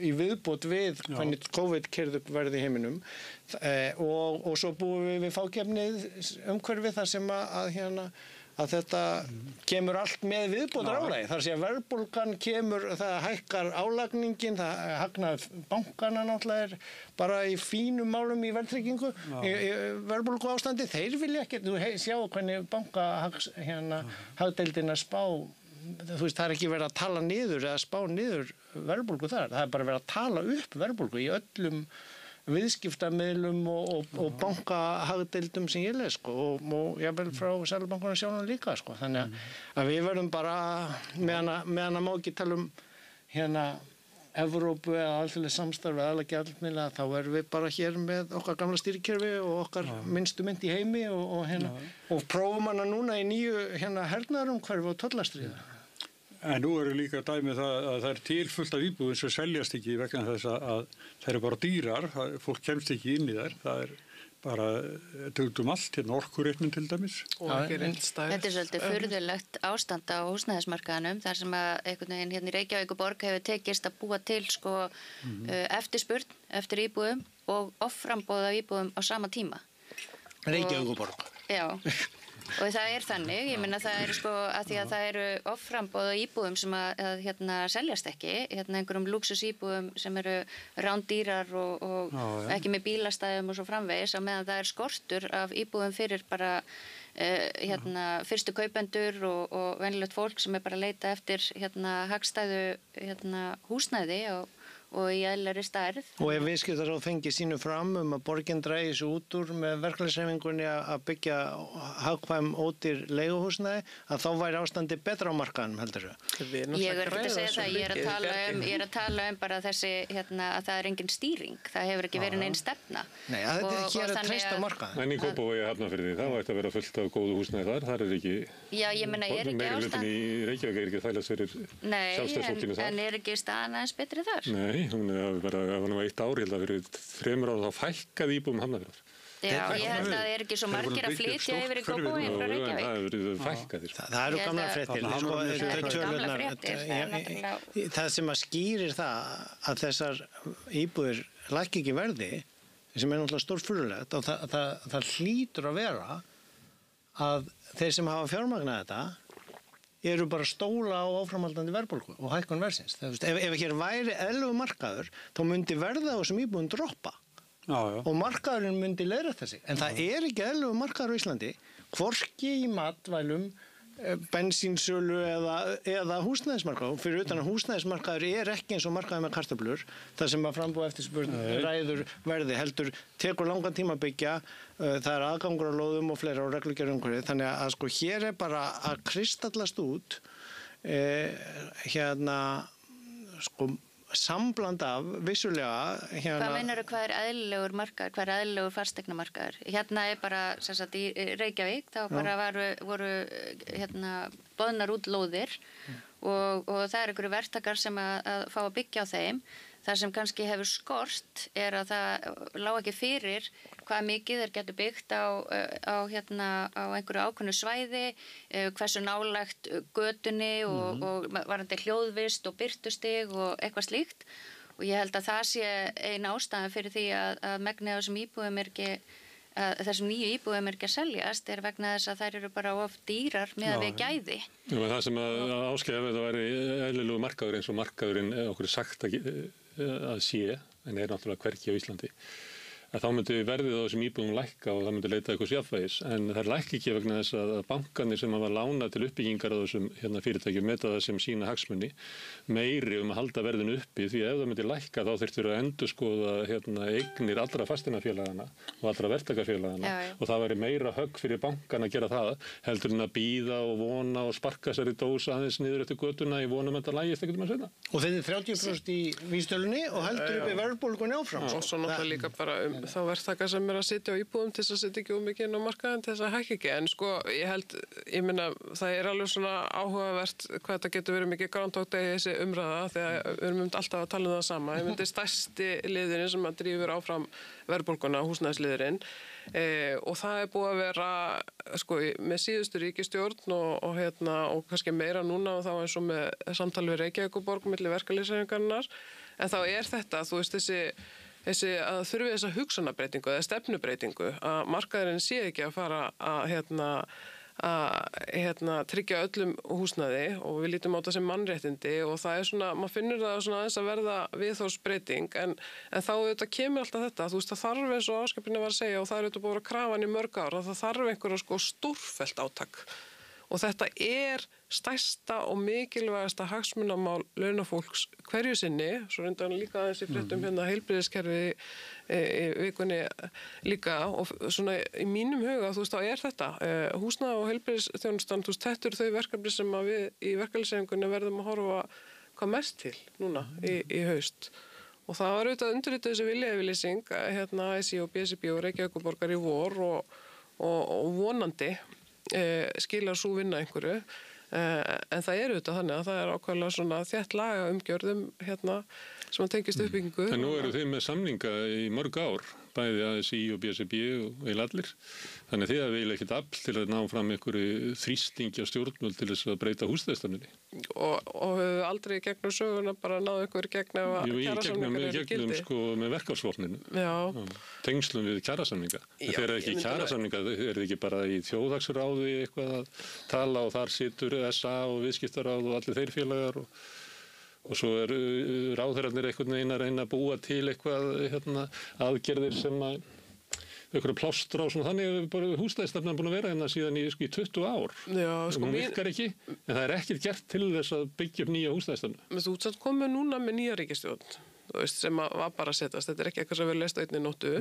í viðbót við hvernig COVID keyrði upp verð í heiminum og svo búum við fákeppnið umhverfi þar sem að þetta kemur allt með viðbótar álagi. Þar sé að verðbólgan kemur, það hækkar álagningin, það hagnar bankana náttúrulega bara í fínum málum í verðtryggingu, í verðbólgu ástandi. Þeir vilja ekki, þú sjá hvernig hagdeildina spá, þú veist, það er ekki verið að tala niður eða spá niður verðbólgu þar. Það er bara verið að tala upp verðbólgu í öllum viðskiptamiðlum og bankahagdeildum sem ég les og jafnvel frá Seðlabankanum sjálfum líka þannig að við verðum bara meðan að má ekki tala um Evrópu eða alþjóðlegt samstarf eða alveg gjaldmiðla, þá erum við bara hér með okkar gamla stýrikerfi og okkar minnstu mynt í heimi og prófum hana núna í nýju hernaðarumhverfi og tollastríða. En nú eru líka dæmi það að það er tilfullt af íbúðum sem seljast ekki vegna þess að það eru bara dýrar, fólk kemst ekki inn í þær, það er bara allt, orkureiknin til dæmis. Þetta er svolítið furðulegt ástand á húsnæðismarkaðanum þar sem að einhvern veginn í Reykjavíkurborg hefur tekist að búa til eftirspurn eftir íbúðum og offramboð af íbúðum á sama tíma. Reykjavíkurborg. Já. Og það er þannig, ég meina það er að því að það eru offramboð á íbúðum sem að seljast ekki, einhverjum lúxusíbúðum sem eru rándýrar og ekki með bílastæðum og svo framvegis, á meðan það er skortur af íbúðum fyrir bara fyrstu kaupendur og venjulegt fólk sem er bara að leita eftir hagstæðu húsnæði og í eðlilegri stærð. Og ef viðskiptaráð fengi sínu fram að borgin drægi sig út úr með verkefnishreyfingunni að byggja hagkvæm ódýr leiguhúsnæði, að þá væri ástandi betra á markaðanum, heldur þau? Ég er ekki að segja það, ég er að tala um bara þessi, að það er engin stýring, það hefur ekki verið neinn stefna. Nei, hér er treyst á markaðan. En í Kópavogi Hafnarfirði, það ætti að vera fullt af góðu húsnæði þar er ekki... Já, ég meina, er ekki ástand... Meirihlutinn í Reykjavík er ekki þælast fyrir sjálfstæðsfólkinu þar. En er ekki staðan aðeins betri þar? Nei, hún er bara, það var nú 1 ár, ég held að fyrir 3 ára þá fækkaði íbúðum Hafnarfirðar. Já, ég held að það er ekki svo margir að flytja yfir í Kópavogi frá Reykjavík. Það hefur verið fækkaðir. Það eru gamla fréttir. Það sem að skýrir það að þessar íbúðir lækki ekki verði, sem er náttúrulega stórfurðulegt, og það hlýtur að vera að þeir sem hafa fjármagnað þetta eru bara stóla á áframhaldandi verðbólgu og hækkun verðsins. Ef hér væri eðlilegur markaður, þá myndi verðið á þessum íbúðum droppa. Og markaðurinn myndi leiðrétta sig. En það er ekki eðlilegur markaður á Íslandi, hvorki í matvælum, bensínsölu eða húsnæðismarkaður. Fyrir utan að húsnæðismarkaður er ekki eins og markaður með kartöflur, þar sem að frambúð eftirspurn ræður verði, heldur tekur langan tíma að byggja, það er aðgangur á lóðum og fleira og reglugerð umhverfið. Þannig að hér er bara að kristallast út sambland af vissulega Hvað meinarðu hvað er eðlilegur markaður, hvað er eðlilegur fasteignamarkaður? Hérna er bara, sem sagt, í Reykjavík, þá bara voru boðnar út lóðir og það er einhverju verktakar sem að fá að byggja á þeim. Það sem kannski hefur skort er að það lá ekki fyrir hvað mikið þeir getur byggt á einhverju ákveðnu svæði, hversu nálægt götunni og varandi hljóðvist og birtustig og eitthvað slíkt. Og ég held að það sé ein ástæðan fyrir því að megnið af þessum íbúðum þessum nýju íbúðum ekki að seljast vegna þess að þær eru bara of dýrar með að við gæði. Já, það sem að áskilja ef það væri eðlilegu markaður eins og markaðurinn okkur sagt að sé, en náttúrulega hvergi á Íslandi, að þá myndi verðið á þessum íbúðum lækka og það myndi leita eitthvað jafnvægis. En það lækki ekki vegna þess að bankarnir sem hafa lánað til uppbyggingar á þessum fyrirtækjum meta það sem sína hagsmuni meiri að halda verðinu uppi, því ef það myndi lækka þá þyrftir að endurskoða eignir allra fasteignafélagana og allra verktakafélagana og það væri meira högg fyrir bankan að gera það heldur en að bíða og vona og sparka sér í dós aðeins niður eftir götuna í vonum að þetta lægist ekkert með seinna. Og þeir 30% í vísitölunni og heldur uppi verðbólgunni áfram. Og svo náttúrulega líka bara þá verðtaka sem að sitja á íbúðum til þess að sitja ekki mikið inn á markaðin til þess að hækka ekki. En sko, ég meina, það alveg svona áhugavert hvað þetta getur verið mikið Groundhog Day þessi umræða þegar við erum alltaf að tala það sama. Ég myndi stærsti liðurinn sem að drífur áfram verðbólguna, húsnæðisliðurinn. Og það búið að vera sko, með síðustu ríkisstjórn og kannski meira núna og þá eins og með samtali við Reykjavíkurborg milli verkalýðshreyfingarinnar. En þá þetta, þú veist, þessi að þurfi þessa hugsunarbreytingu eða stefnubbreytingu að markaðurinn sé ekki að fara að tryggja öllum húsnæði og við lítum á þetta sem mannréttindi og það svona, maður finnur það svona aðeins að verða viðhorfsbreyting en þá þetta kemur alltaf þetta, þú veist það þarf eins og áskapinni var að segja og það þetta búið að krafan í mörg ár að það þarf einhverja sko stórfellt átak og þetta stærsta og mikilvægasta hagsmunamál launafólks hverju sinni, svo reyndar líka aðeins í fréttum heilbrigðiskerfi í vikunni líka og svona í mínum huga, þú veist, þá þetta húsnæði og heilbrigðisþjónustan, þú veist, þetta eru þau verkefni sem að við í verkalýðshreyfingunni verðum að horfa hvað mest til núna í haust. Og það var auðvitað undirritað þessi viljayfirlýsing ASÍ og BSRB og Reykjavíkurborgar í vor og vonandi skilar sú vinna einhverju en það auðvitað þannig að það ákveðlega svona þétt laga umgjörðum sem að tengist uppbyggingu. En nú eru þið með samninga í mörg ár, bæði ASÍ og BSRB og allir. Þannig að þið hafið ekkert afl til að ná fram einhverju þrýstingi á stjórnvöld til þess að breyta húsnæðisstefnunni. Og höfum aldrei gegnum söguna bara náðu einhverju gegn ef að kjarasamningar eru í gildi? Gegnum sko með verkfallsvopninu. Já. Tengslum við kjarasamninga. En þegar ekki kjarasamninga, þið ekki bara í þjóðhagsráði eitthvað að tala og þar situr SA og viðskiptaráð og allir þeir félagar og svo ráðherrarnir einhvern veginn að reyna að búa til eitthvað aðgerðir sem að einhverju plástra og svona þannig að bara húsnæðisstefnan búin að vera síðan í 20 ár. Já, sko, hún virkar ekki, en það ekkert gert til þess að byggja upp nýja húsnæðisstefnu. Men þú samt komið núna með nýja ríkisstjórn, þú veist, sem var bara að setjast. Þetta ekki eitthvað sem við leist á einni nóttu.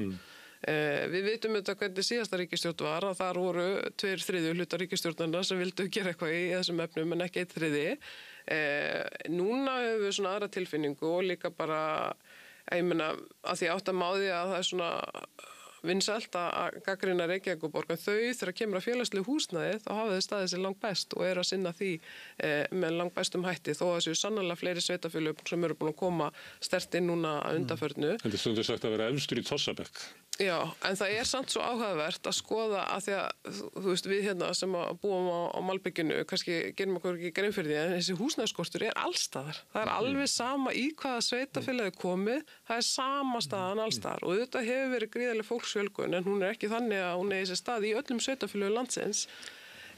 Við vitum auðvitað hvernig síðasta ríkisstjórn var að þar voru 2/3 hluta ríkisstjórnarna sem vildu gera eitthvað í þessum efnum en ekki 1/3. Núna hefur við svona aðra tilfinningu og líka bara, ég meina, að því átt að máði að það svona vinsælt að gagnrýna Reykjavíkurborg en þau þegar kemur að félagslegu húsnæði þá hafa þau staðið sér langbest og eru að sinna því með langbestum hætti þó að þessu sannarlega fleiri sveitafélög sem eru búin að koma sterkt inn núna að undanförnu. Þetta stundur sagt að vera efstur í Tossabekk. Já, en það samt svo áhugavert að skoða að því að, þú veist, við sem búum á malbygginu, kannski gerum okkur ekki grein fyrir því, en þessi húsnæðisskortur allstaðar. Það alveg sama í hvaða sveitafélagi komið, það sama staðan allstaðar og þetta hefur verið gríðarleg fólksfjölgun, en hún ekki þannig að hún sér stað í öllum sveitafélögum landsins.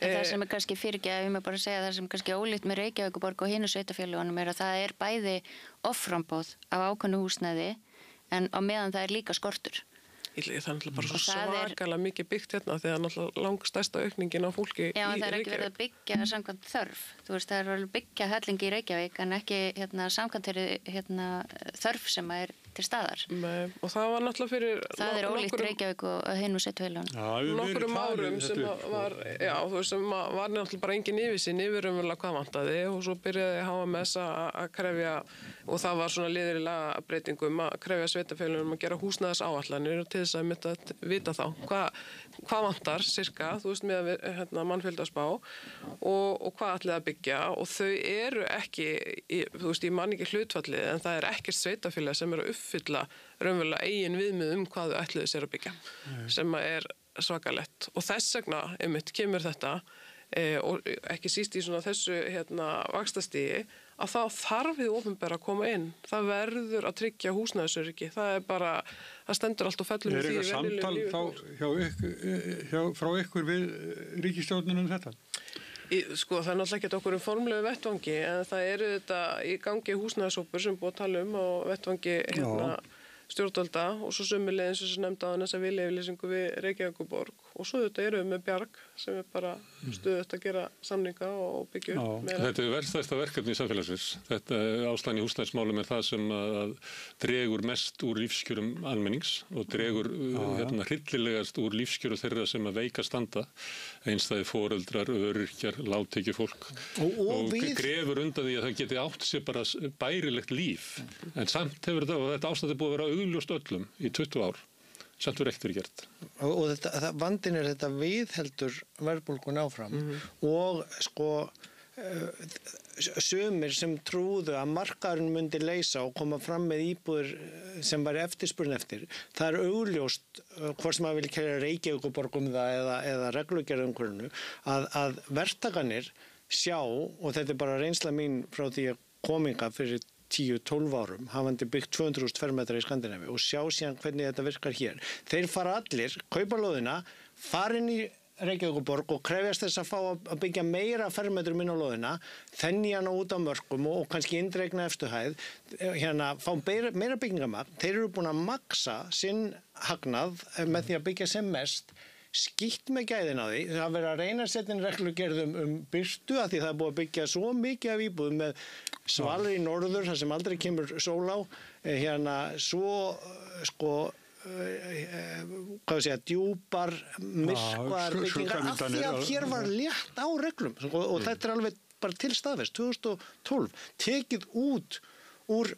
Það sem kannski fyrirgeða, ég með bara að segja það sem kannski ólíkt með Reykjavíkurborg og hinu sveitafélögunum að það bæði offramboð af ákveðnu húsnæði, en á meðan það líka skortur. Það náttúrulega bara svo svakalega mikið byggt þegar náttúrulega langstærsta aukningin á fólki í Reykjavík. Já, það ekki verið að byggja samkvæmt þörf. Þú veist, það verið að byggja hellingi í Reykjavík en ekki samkvæmt þörf sem til staðar. Nei, og það var náttúrulega fyrir það ólíkt Reykjavík og hinu sveitafélögunum. Nokkrum árum sem var náttúrulega bara engin yfirsýn yfir hvað vantaði og svo byrjaði HMS að krefja og það var svona liður í lagabreytingum að krefja sveitafélögunum að gera húsnæðisáætlanir og til þess að mynda að vita þá hvað vantar cirka, þú veist, með mannfjöldaspá og hvað ætlið að byggja og þau eru ekki, þú veist, ég man ekki hlutfallið en það ekkert sveitafélag sem eru að uppfylla raunverulega eigin viðmið hvað þau ætluðu sér að byggja, sem er svakalegt. Og þess vegna, einmitt, kemur þetta, og ekki síst í svona þessu vaxtastígi, að þá þarf við opinbera að koma inn. Það verður að tryggja húsnæðisöryggi. Það er bara, það stendur allt og fellur með því. Er eitthvað samtal frá ykkur við ríkisstjórnunum þetta? Sko, það er náttúrulega ekki okkur formlegu vettvangi, en það eru þetta í gangi húsnæðishópur sem búið að tala um á vettvangi stjórnvalda og svo sömuleiðis sem nefndi á þessa viljayfirlýsingu við Reykjavíkurborg og svo þetta eru við með Bjarg sem er bara stöðugt að gera samninga og byggja upp. Þetta er verðstæsta verkefni í samfélagsins. Þetta ástæðan í húsnæðismálum er það sem að dregur mest úr lífskjörum almennings og dregur hryllilegast úr lífskjörum þeirra sem að veika standa, einstæði foreldrar, öryrkjar, lágtekjufólk og grefur undan því að það geti átt sér bara bærilegt líf. En samt hefur þetta ástæði búið að vera augljóst öllum í 20 ár. Samt verið ekkert verið gert. Og vandinn er þetta viðheldur verðbólgun áfram og sko sumir sem trúðu að markaðurinn myndi leysa og koma fram með íbúðir sem var eftirspurn eftir. Það er augljóst, hvort sem maður vil kæra Reykjavíkurborg það eða reglugerðumhverfinu, að verktakarnir sjá, og þetta er bara reynsla mín frá því að kominga fyrir 10-12 árum, hafandi byggt 200.000 fermetra í Skandinavíu og sjá síðan hvernig þetta virkar hér. Þeir fara allir, kaupa lóðina, fara inn í Reykjavíkurborg og krefjast þess að fá að byggja meira fermetrum inn á lóðina, þenni hana út á mörkum og kannski indregna efstuhæð, fá meira byggingamagn. Þeir eru búin að maksa sinn hagnað með því að byggja sem mest, skýtt með gæðin á því. Það verður að reyna að setja inn reglugerðum byrtu að því það er búið að byggja svo mikið af íbúðum með svalir í norður, þar sem aldrei kemur sól á, djúpar, myrkvar byggingar, af því að hér var létt á reglum og þetta er alveg bara til staðfest, 2012, tekið út úr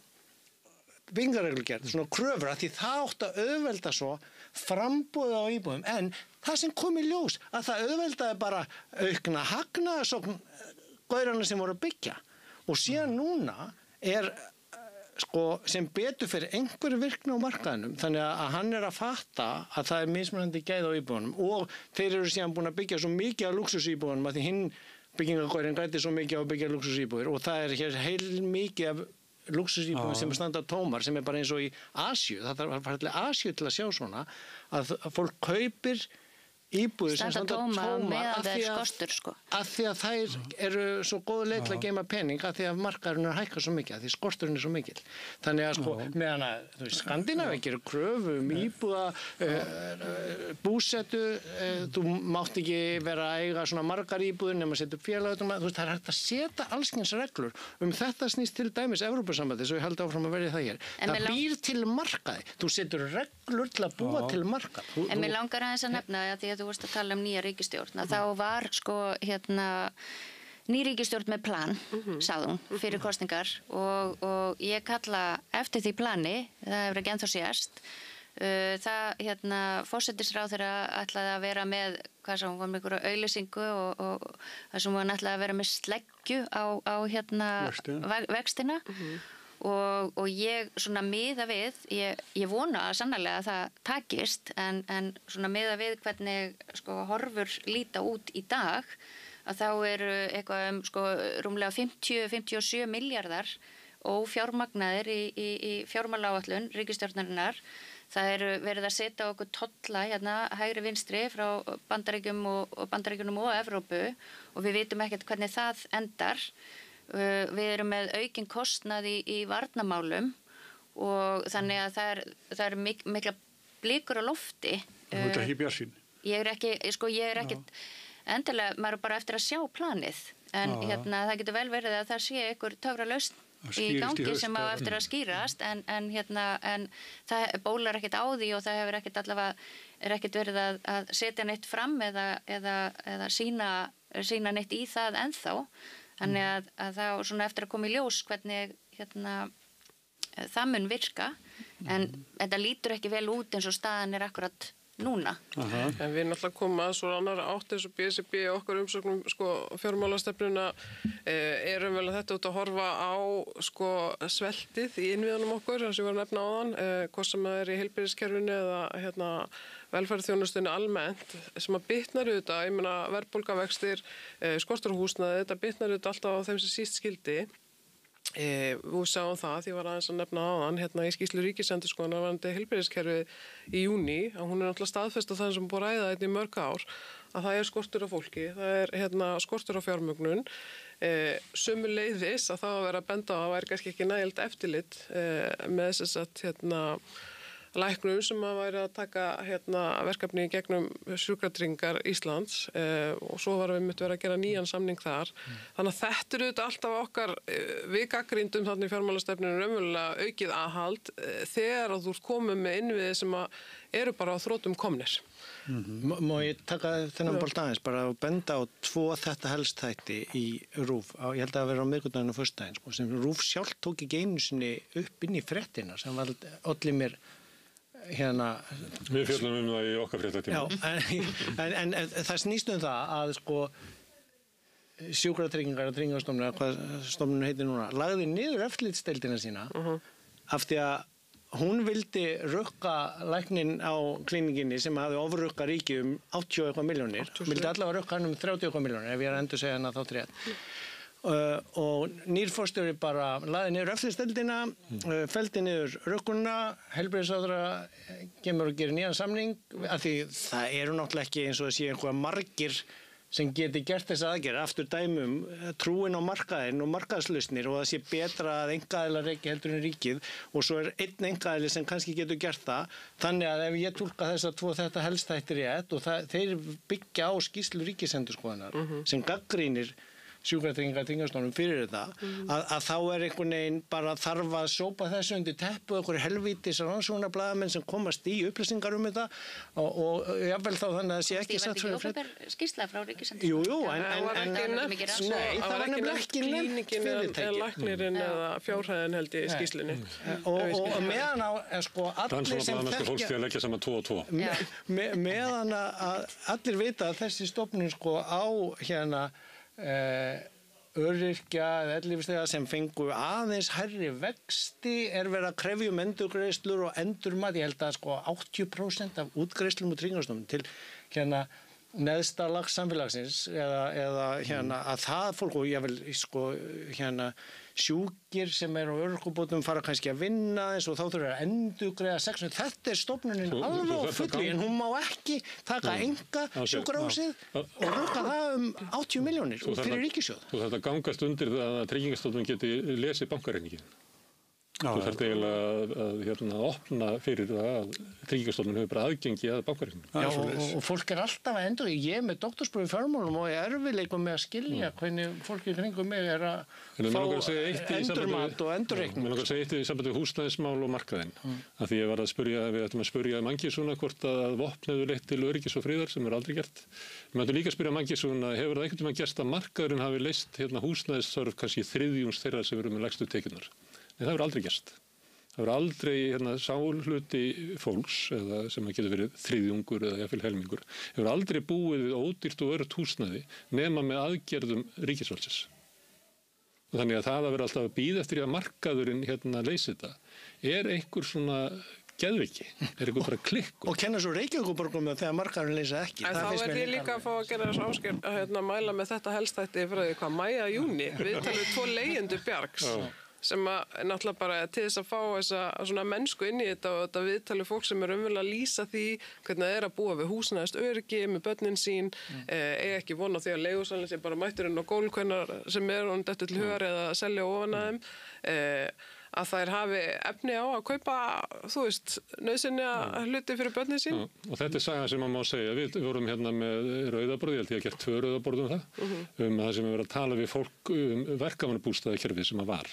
byggingarreglugerð, svona kröfur, að því það átt að auðvelda svo framboðið á íbúðum, en það sem kom í ljós, að það auðveldaði bara aukna hagnaðarsókn gaurana sem voru að byggja. Og síðan núna er sem betur fyrir einhverju virkni á markaðinum, þannig að hann er að fatta að það er mismunandi gæði á íbúðunum og þeir eru síðan búin að byggja svo mikið af lúxusíbúðunum að því hinn byggingargaurin gæti svo mikið á að byggja lúxusíbúður og það er hér heil mikið af lúxusíbúðum sem standa tómar sem er bara eins og í Asíu. Það þarf að fara til Asíu til að sjá svona að fólk kaupir íbúðir sem standa tómar af því að þær eru svo góð leið til að geyma pening af því að markaðurinn er að hækka svo mikið af því skorturinn er svo mikil. Þannig að meðan að Skandinavíu gerir kröfu íbúða, búsetu, þú mátt ekki vera að eiga svona margar íbúðir nema að setja upp félag, það er hægt að setja allskyns reglur. Þetta snýst til dæmis Evrópusambandið, svo ég held áfram að verði það hér. Það býr til markaði. Þú setur reglur til að búa til markað. En mér langar aðeins að nefna því að þú varst að tala nýja ríkisstjórn, þá var ný ríkisstjórn með plan, sagði hún, fyrir kosningar og ég kalla eftir því plani, það hefur ekki ennþá sést. Forsætisráðherra ætlaði að vera með, hún var með einhverja auglýsingu og það sem hún ætlaði að vera með sleggju á vextina. Og ég svona miða við, ég vona sannarlega að það takist en svona miða við hvernig horfur líta út í dag að þá eru eitthvað rúmlega 50-57 milljarðar ófjármagnaðir í fjármálaáætlun ríkisstjórnarinnar. Það eru verið að setja okkur tolla hægri vinstri frá Bandaríkjunum og Evrópu og við vitum ekkert hvernig það endar. Við erum með aukinn kostnað í varnarmálum og þannig að það er mikla blikur á lofti. Þú ert ekki bjartsýn? Ég er ekki endilega, maður er bara eftir að sjá planið en það getur vel verið að það sé einhver töfralausn í gangi sem á eftir að skýrast en það bólar ekkert á því og það hefur ekkert verið að setja neitt fram eða sína neitt í það ennþá. Þannig að það svona eftir að koma í ljós hvernig það mun virka en þetta lítur ekki vel út eins og staðan er akkurat núna. En við náttúrulega komum að svo annar átt eins og BSRB okkar umsögnum sko fjármálastefnuna erum vel að þetta út að horfa á sko sveltið í innviðunum okkur sem ég var að nefna áðan, hvað sem það í heilbrigðiskerfinu eða velferðarþjónustunni almennt sem að bitnar auðvitað, ég meina verðbólgavextir, skortur á húsnæði, þetta bitnar auðvitað alltaf á þeim sem síst skildi. Við sáum það, því var aðeins að nefna áðan í skýrslu Ríkisendurskoðunar varðandi heilbrigðiskerfið í júní, að hún náttúrulega staðfest það sem búið að ræða þetta í mörg ár, að það skortur á fólki, það skortur á fjármögnun, sömuleiðis að það að vera að benda á að væri kannski ekki nægilt eftirlit með þess að læknum sem að væri að taka verkefni í gegnum Sjúkratryggingar Íslands og svo varum við myndi vera að gera nýjan samning þar. Þannig að þetta auðvitað alltaf okkar við gagnrýndum þannig í fjármálastefnunum raunverulega aukið aðhald þegar að þú ert komið með innviði sem að eru bara á þrótum komnir. Má ég taka þennan bolt aðeins bara að benda á 2 þetta helst þætti í RÚV ég held að vera á miðvikudaginn og föstudaginn sko, sem RÚV sjálf tók ekki einu sinni upp inn í fréttina sem var olli mér Við fjöllum það í okkar fréttatíma. Já, en það snýst það að sko Sjúkratryggingar og Tryggingastofnun hvað stofnun heitir núna, lagði niður eftirlitsdeildina sína af því að hún vildi rukka læknin á klíninginni sem hafði ofurrukka ríki 80 eitthvað milljónir, vildi allavega rukka hann 30 eitthvað milljónir ef ég endur segja hana þá rétt. Og nýr forstjóri bara lagði niður eftirlitsdeildina, felldi niður rukkunina, heilbrigðisráðherra kemur og gerir nýjan samning af því það eru náttúrulega ekki eins og það sé einhverja margir sem geti gert þessa aðgerð, aftur dæmum trúin á markaðinn og markaðslausnir og það sé betra að einkaaðilar reki heldur en ríkið og svo einn einkaaðili sem kannski getur gert það, þannig að ef ég túlka þessa 2 þetta helst þættir rétt og þeir byggja á skýrslu Ríkisendurskoðunar sem gagnrýnir Sjúkratryggingar Tryggingastofnun fyrir þetta að þá einhvern veginn bara þarf að sópa þessu undir teppu einhver helvítis rannsóknarblaðamenn sem komast í upplýsingar þetta og jafnvel þá þannig að það sé ekki satt fyrir frétt. Það var ekki skýrsla frá Ríkisendurskoðun. Jú, en það var nefnilega ekki nefnt fyrirtæki. Eða læknirinn eða fjárhæðin held ég í skýrslunni. Og meðan á sko allir sem meðan að allir vita að þessi stofnun sko á öryrkja eða ellífisþega sem fengu aðeins hærri vexti verið að krefja endurgreiðslur og endurmat, ég held að sko 80% af útgreiðslum og Tryggingastofnun til neðsta lags samfélagsins eða að það fólk og ég vil sko sjúkir sem á örorkubótum fara kannski að vinna eins og þá þurfa að endurgreiða 600. Þetta stofnunin alveg á fullu en hún má ekki taka enga sjúkrahúsið og rukka það 80 milljónir fyrir ríkissjóð. Og þetta gangast undir það að Tryggingastofnun geti lesið bankareikningin. Þú þarft eiginlega að opna fyrir það að Tryggingastofnun hefur bara aðgengi að bankareikningum. Já, og fólk alltaf að endur. Ég með doktorspróf í fjármálum og ég erfiðleikum með að skilja hvernig fólk í kringum mig að fá endurmat og endurreikning. Mér langar að segja eitt í sambandi við húsnæðismál og markaðinn. Af því ég var við ættum að spyrja Mangisuna hvort að vopn hefur leitt til öryggis og friðar sem aldrei gert. Við ættum líka að spyrja Mangisuna hefur það einhvern tímann gerst að markaðurinn hafi leyst húsnæðisþörf kannski 3/4 þeirra sem eru með lægstu tekjurnar. Nei, það hefur aldrei gerst. Það hefur aldrei sáhluti fólks, eða sem getur verið 3/3 eða jafnvel helmingur, hefur aldrei búið við ódýrt og öruggt húsnæði nema með aðgerðum ríkisvaldsins. Og þannig að það að vera alltaf að bíða eftir að markaðurinn leysi þetta einhver svona geðviki, einhver bara klikk. Og kenna svo Reykjavíkurborgum þegar markaðurinn leysa ekki. En þá ég líka að fá að gera þess ásker að mæla með þetta helstætti frá því maí, júní. Við talum 2 leigjendur Bjargs. Sem að náttúrulega bara til þess að fá þessa svona mennsku inn í þetta og þetta viðtali fólk sem umverulega að lýsa því hvernig það að búa við húsnæðist öryggi með börnin sín, eiga ekki von á því að leigusalinn sé bara mætturinn á gólf hvenær sem honum dettur til hugar eða að selja ofan að þeim, að þær hafi efni á að kaupa, þú veist, nauðsynja hluti fyrir börnin sín. Og þetta saga sem maður má segja. Við vorum með rauðaborð, ég held ég að gert 2 rauðaborð það, það sem við verið að tala við fólk verkamannabústaðakerfið sem var.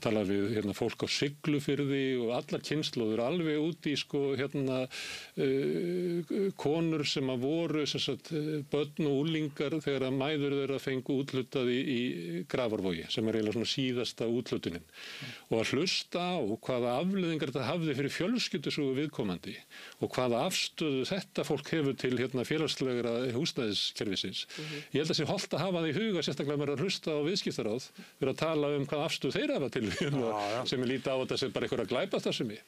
Tala við fólk á Siglufirði og allar kynslóður alveg út í konur sem að voru börn og úlingar þegar að mæður þeirra fengu úthlutað í Grafarvogi sem eiginlega svona síðasta úthlutunin. Og og að hlusta á hvaða afleiðingar þetta hafði fyrir fjölskyldusögu viðkomandi og hvaða afstöðu þetta fólk hefur til félagslegra húsnæðiskerfisins. Ég held að sé hollt að hafa það í huga, sérstaklega með að hlusta á viðskiptaráð, vera að tala hvaða afstöðu þeir hafa til sem líta á þetta sem bara einhverja glæpastarfsemi.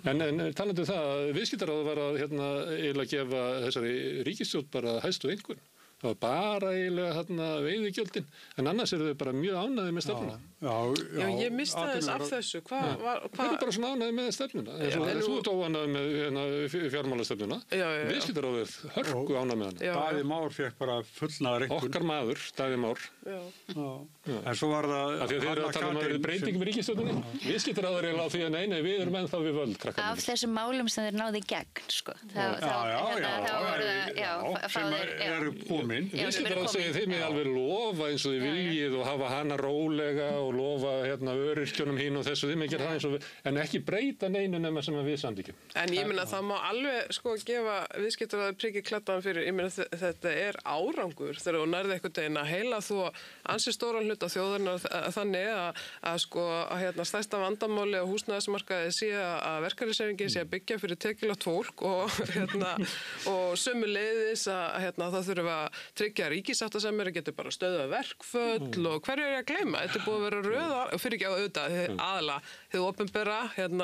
En talandi það að viðskiptaráð var að eiginlega gefa þessari ríkisstjórn bara hæstu einhvern. Það var bara eiginlega veiðigjöldin, en annars eru þau bara mjög ánægðir með stefnuna. Já, ég misti þess af þessu. Þeir eru bara svona ánægðir með stefnuna. Þú ert óánægður með fjármálastefnuna. Viðskiptaráðið hörku ánægð með hana. Daði Már fekk bara fullnaðar einhvern. Okkar maður, Daði Már. En svo var það... Af því að þeir eru að tala um breytingum í ríkisstjórninni. Viðskiptaráðið er á því að nei, við erum ennþá við völd, krakkarnir. Af þessum málum sem þeir náðu í gegn, sko. Viðskiptaráð segir þeim er alveg lofa eins og þið viljið og hafa hana rólega og lofa öryrkjunum hín og þessu þið mikið það eins og en ekki breyta neinu nema sem við samþykkjum. En ég meina það má alveg gefa viðskiptaráði prikið kladdan fyrir, ég meina þetta er árangur þegar þú nærði einhvern veginn að heila þú ansi stóran hluta þjóðarinnar þannig að stærsta vandamáli á húsnæðismarkaði sé að verkalýðshreyfingin sé að byggja fyrir tekjulágt fólk og sömuleiðis að það þurfa að tryggja ríkissáttasemjari getur bara stöðvað verkföll og hverju er ég að gleyma? Þetta er búið að vera röða, fyrir ekki á auðvitað, aðalega, þið opinbera,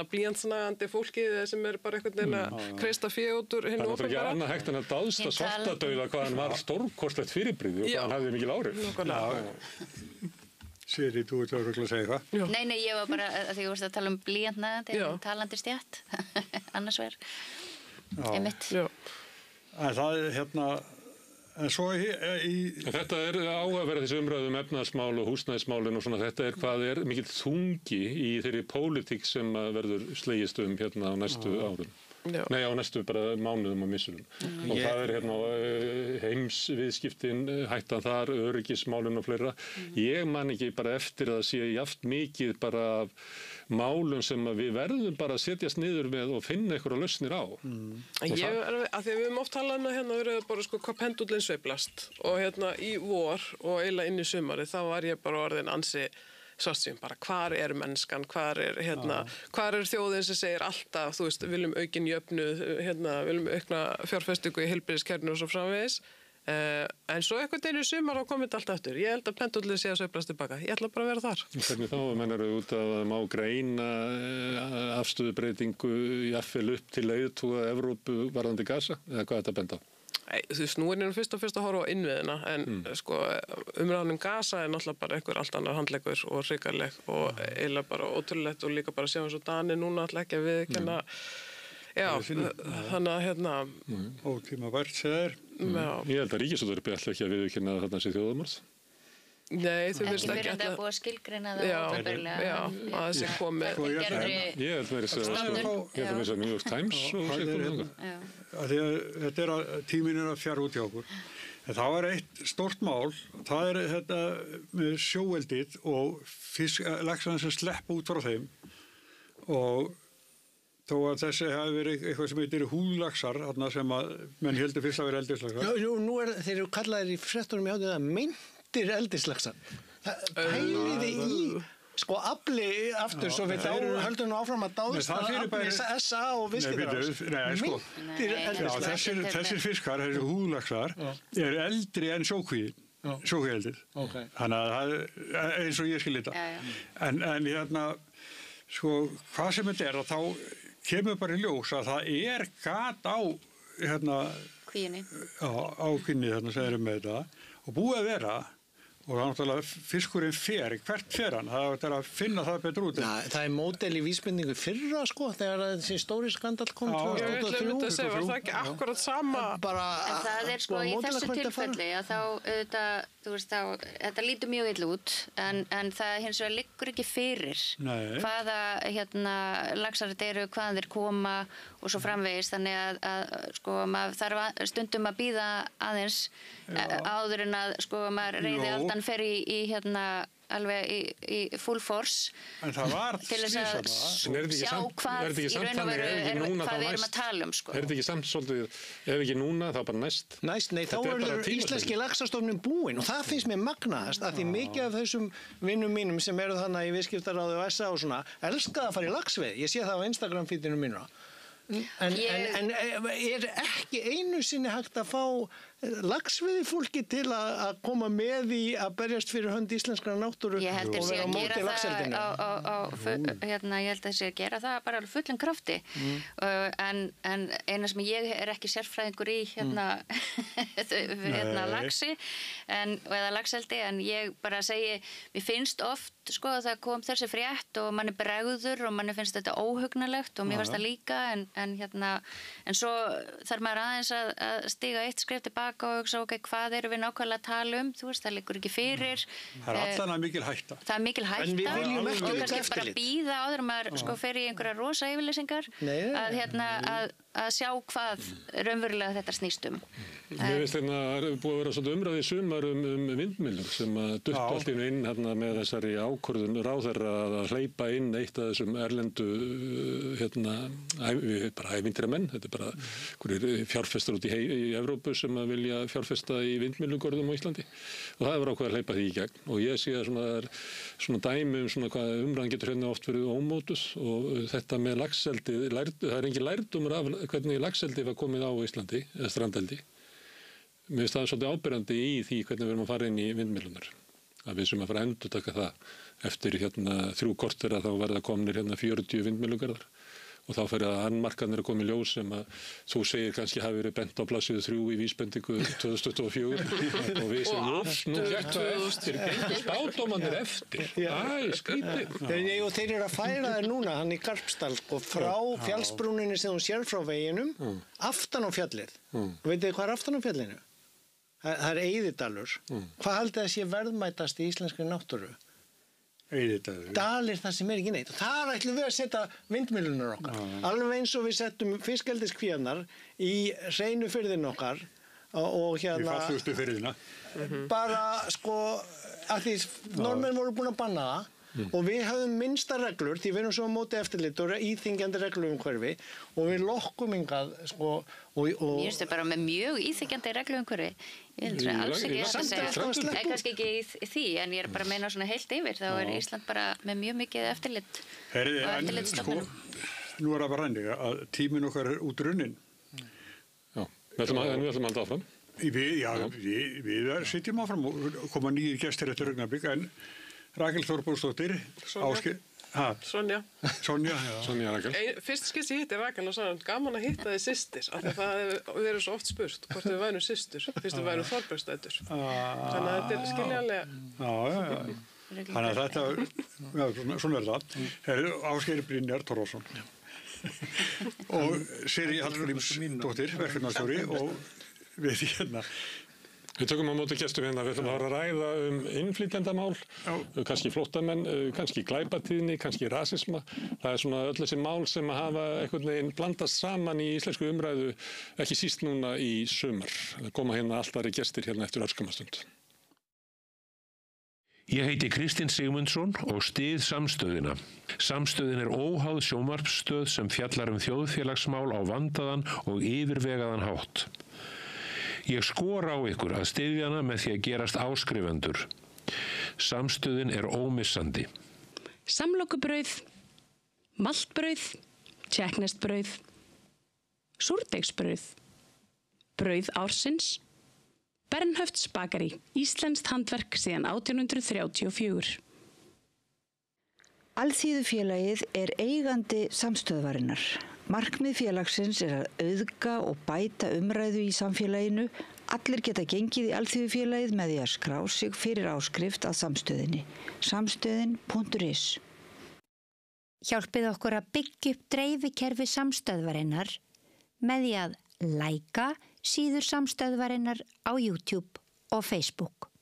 blýantsnægandi fólki sem er bara einhvern veginn að kreista fé út úr hinn opinbera. Það er ekki annað hægt en að dáðsta svartadauða hvað hann var stórkostlegt fyrirbrigði og hvað hann hafði mikil áhrif. Siri, þú ert að segja það? Nei, ég var bara, því þú vorst að tala blýantnægandi, talandi stjætt, annars verður, einmitt. En það er En svo Þetta er áhugaverð þessi umræðu efnahagsmál og húsnæðismálin og svona þetta hvað er mikill þungi í þeirri pólitík sem verður slegist á næstu árum. Nei, á næstu bara mánuðum og missurum. Og það er heimsviðskiptin, hættan þar, öryggismálin og fleira. Ég man ekki bara eftir að það sé jafnt mikið bara af málum sem við verðum bara að setjast niður með og finna einhverja lausnir á. Af því að við höfum oft talað verið bara hvað pendullinn sveiflast og í vor og eiginlega inn í sumari þá var ég bara orðin ansi svartsýn bara hvar er mennskan, hvar er þjóðin sem segir alltaf, þú veist, viljum aukin jöfnuð, viljum aukna fjárfestingu í heilbrigðiskerfinu og svo framvegis. En svo einhvern veginn í sumar þá komið þetta allt aftur. Ég held að pendullinn sé að sveiflast tilbaka. Ég ætla bara að vera þar. Hvernig þá? Menn eru út að má greina afstöðubreytingu jafnvel upp til leiðtoga Evrópu varðandi Gaza? Eða hvað þetta benda á? Þú veist, nú er ég fyrst og fyrst að horfa á innviðina en umræðan Gaza er náttúrulega bara einhver allt annar handleggur og hrikalegt og eiginlega bara ótrúlegt og líka bara sjá eins og Dani núna alltaf ekki að viðurkenna þannig að ótímabært segir. Ég held að ríkisútvarpið ætla ekki að viðurkenna þarna sé þjóðarmorð. Nei, þú veist ekki fyrir að búa skilgreina það ótrúlega. Já, að þessi komið. Ég held með þess að New York Times og sér komið þangað. Þetta er að tíminn er að fjara út hjá okkur. En það var eitt stórt mál, það er þetta með sjóeldið og laxana sem sleppa út frá þeim og þó að þessi hafi verið eitthvað sem heitir húðlaxar, sem að menn heldur fyrst að vera eldislaxar. Já, nú þeir eru kallaðir í fréttunum í átöðu að meintir eldislaxar. Pæliði í afli aftur, svo við höldum nú áfram að dáðast að afli SA og viðskiptaráðs. Meintir eldislaxar. Þessir fiskar, þessir húðlaxar, eru eldri en sjókvíeldið. Þannig að það er eins og ég skil þetta. En hvað sem þetta er, þá kemur bara í ljós að það er gat á kvíunni. Á kvíunni segir með þetta og búið að vera og það er náttúrulega fiskurinn hvert fer hann? Það er að finna það betur út. Það er módel í vísbendingu fyrra þegar þessi stóri skandal kom 2003. Var það ekki akkurat sama? En það er í þessu tilfelli að þá auðvitað, þú veist þetta lítur mjög illa út en það hins vegar liggur ekki fyrir hvaða laxar þetta eru, hvaðan þeir koma og svo framvegis þannig að maður þarf stundum að bíða aðeins áður en að maður reiði aldan fer í alveg í full force En það var til þess að sjá hvað í raun og veru hvað við erum að tala sko. Er þetta ekki samt svolítið, ef ekki núna, þá bara næst? Nei, þá er íslenski laxastofninn búinn og það finnst mér magnaðast að því mikið af þessum vinnum mínum sem eru þannig í viðskiptaráði og SA og svona, elska að fara í laxveiði. Ég sé það á Instagram-feedinu mínu. En er ekki einu sinni hægt að fá laxveiði fólki til að koma með í að berjast fyrir hönd íslenskra náttúru og vera á móti laxeldinu? Ég held að sé að gera það bara fullum krafti en eina sem ég er ekki sérfræðingur í laxi eða laxeldi en ég bara segi, mér finnst oft sko að það kom þessi frétt og manni bregður og manni finnst þetta óhugnalegt og mér finnst það líka en svo þarf maður aðeins að stíga eitt skref tilbaka og hugsa, hvað erum við nákvæmlega að tala þú veist, það liggur ekki fyrir. Það allan mikil hætta. Það mikil hætta. En við viljum ekki kannski bara bíða áður maður fer í einhverja rosa yfirlýsingar að sjá hvað raunverulega þetta snýst Mér finnst búið að vera svona umræði í sumar vindmyllur sem að duttu allt inn með þessari ákvörðun ráðherra að hleypa inn eitt af þessum erlendu bara ævintýramenn. Þetta bara einhverjir fjárfestar út í Evrópu sem að vilja fjárfesta í vindmyllugörðum á Íslandi og það var ákveð að hleypa því í gegn og ég sé að svona dæmi hvað umræðan getur oft verið ómótuð og þetta með laxeldi, það er engin lærdómur af hvernig laxeldi var komið á Íslandi eða strandeldi. Mér finnst það svolítið ábyrjandi í því hvernig við erum að fara inn í vindmyllunar. Að við sem að fara að endurtaka það eftir 3 korter að þá verða komnir 40 vindmyllugarðar og þá fer að annmarkarnir að koma í ljós sem að þú segir kannski hafi verið bent á blaðsíðu 3 í vísbendingu 2024 og við sem nú gekk eftir, gengur spádómanir eftir. Skrítið. Og þeir eru að færa þér núna, hann í Garpsdal frá fjallsbrúninni sem þú sér frá veginum aftan á fjallið. Og veitir þið hvað er aftan á fjallinu? Það er Eyðidalur. Hvað haldið að sé verðmætast í íslenskri náttúru? Eyðidalur. Dalir það sem er ekki neitt. Og þar ætlum við að setja vindmyllunar okkar. Alveg eins og við settum fiskeldiskvíarnar í hreinu firðin okkar og Í fallegustu firðina. Bara að því normenn voru búin að banna það og við höfum minnsta reglur því við erum svo á móti eftirlit og íþyngjandi regluumhverfi og við lokkum hingað Mér finnst þau bara með mjög íþyngjandi regluumhverfi. Ég held alls ekki að segja, kannski ekki í því en ég er bara að meina svona heilt yfir þá er Ísland bara með mjög mikið eftirlit og eftirlitsstofnunum. Nú það bara ræðnig að tíminn okkar er út runnin. Já, við ætlum að halda áfram. Við sitjum áfram og koma nýjir gestir eftir augnablik en Rakel Þorbjörnsdóttir, Sonja, Rakel. Fyrst skipti ég hitti Rakel og sagði gaman að hitta þið systir af því að það hefur verið svo oft spurt hvort við værum systur, fyrst við værum Þorbjörnsdætur. Þannig að þetta er skiljanlega. Já. Þannig að þetta, svona er það. Ásgeir Brynjar Torfason og Sirrí Hallgrímsdóttir, verkefnastjóri og við Við tökum á móti gestum við ætlum að ræða innflytjendamál, kannski flóttamenn, kannski glæpatíðni, kannski rasisma. Það er svona öll þessi mál sem að hafa einhvern veginn blandast saman í íslensku umræðu, ekki síst núna í sumar. Það koma alltaf gestir eftir örskamastund. Ég heiti Kristinn Sigmundsson og styð Samstöðina. Samstöðin er óháð sjónvarpsstöð sem fjallar þjóðfélagsmál á vandaðan og yfirvegaðan hátt. Ég skora á ykkur að styðja hana með því að gerast áskrifendur. Samstöðin er ómissandi. Samlokubrauð, maltbrauð, tékkneskt-brauð, súrdeigsbrauð, brauð ársins, Bernhöfts bakari, íslenskt handverk síðan 1834. Alþýðufélagið er eigandi Samstöðvarinnar. Markmið félagsins er að auðga og bæta umræðu í samfélaginu. Allir geta gengið í Alþýðufélagið með því að skrá sig fyrir áskrift að Samstöðinni. Samstöðin.is. Hjálpið okkur að byggja upp dreifikerfi Samstöðvarinnar með því að læka síður Samstöðvarinnar á YouTube og Facebook.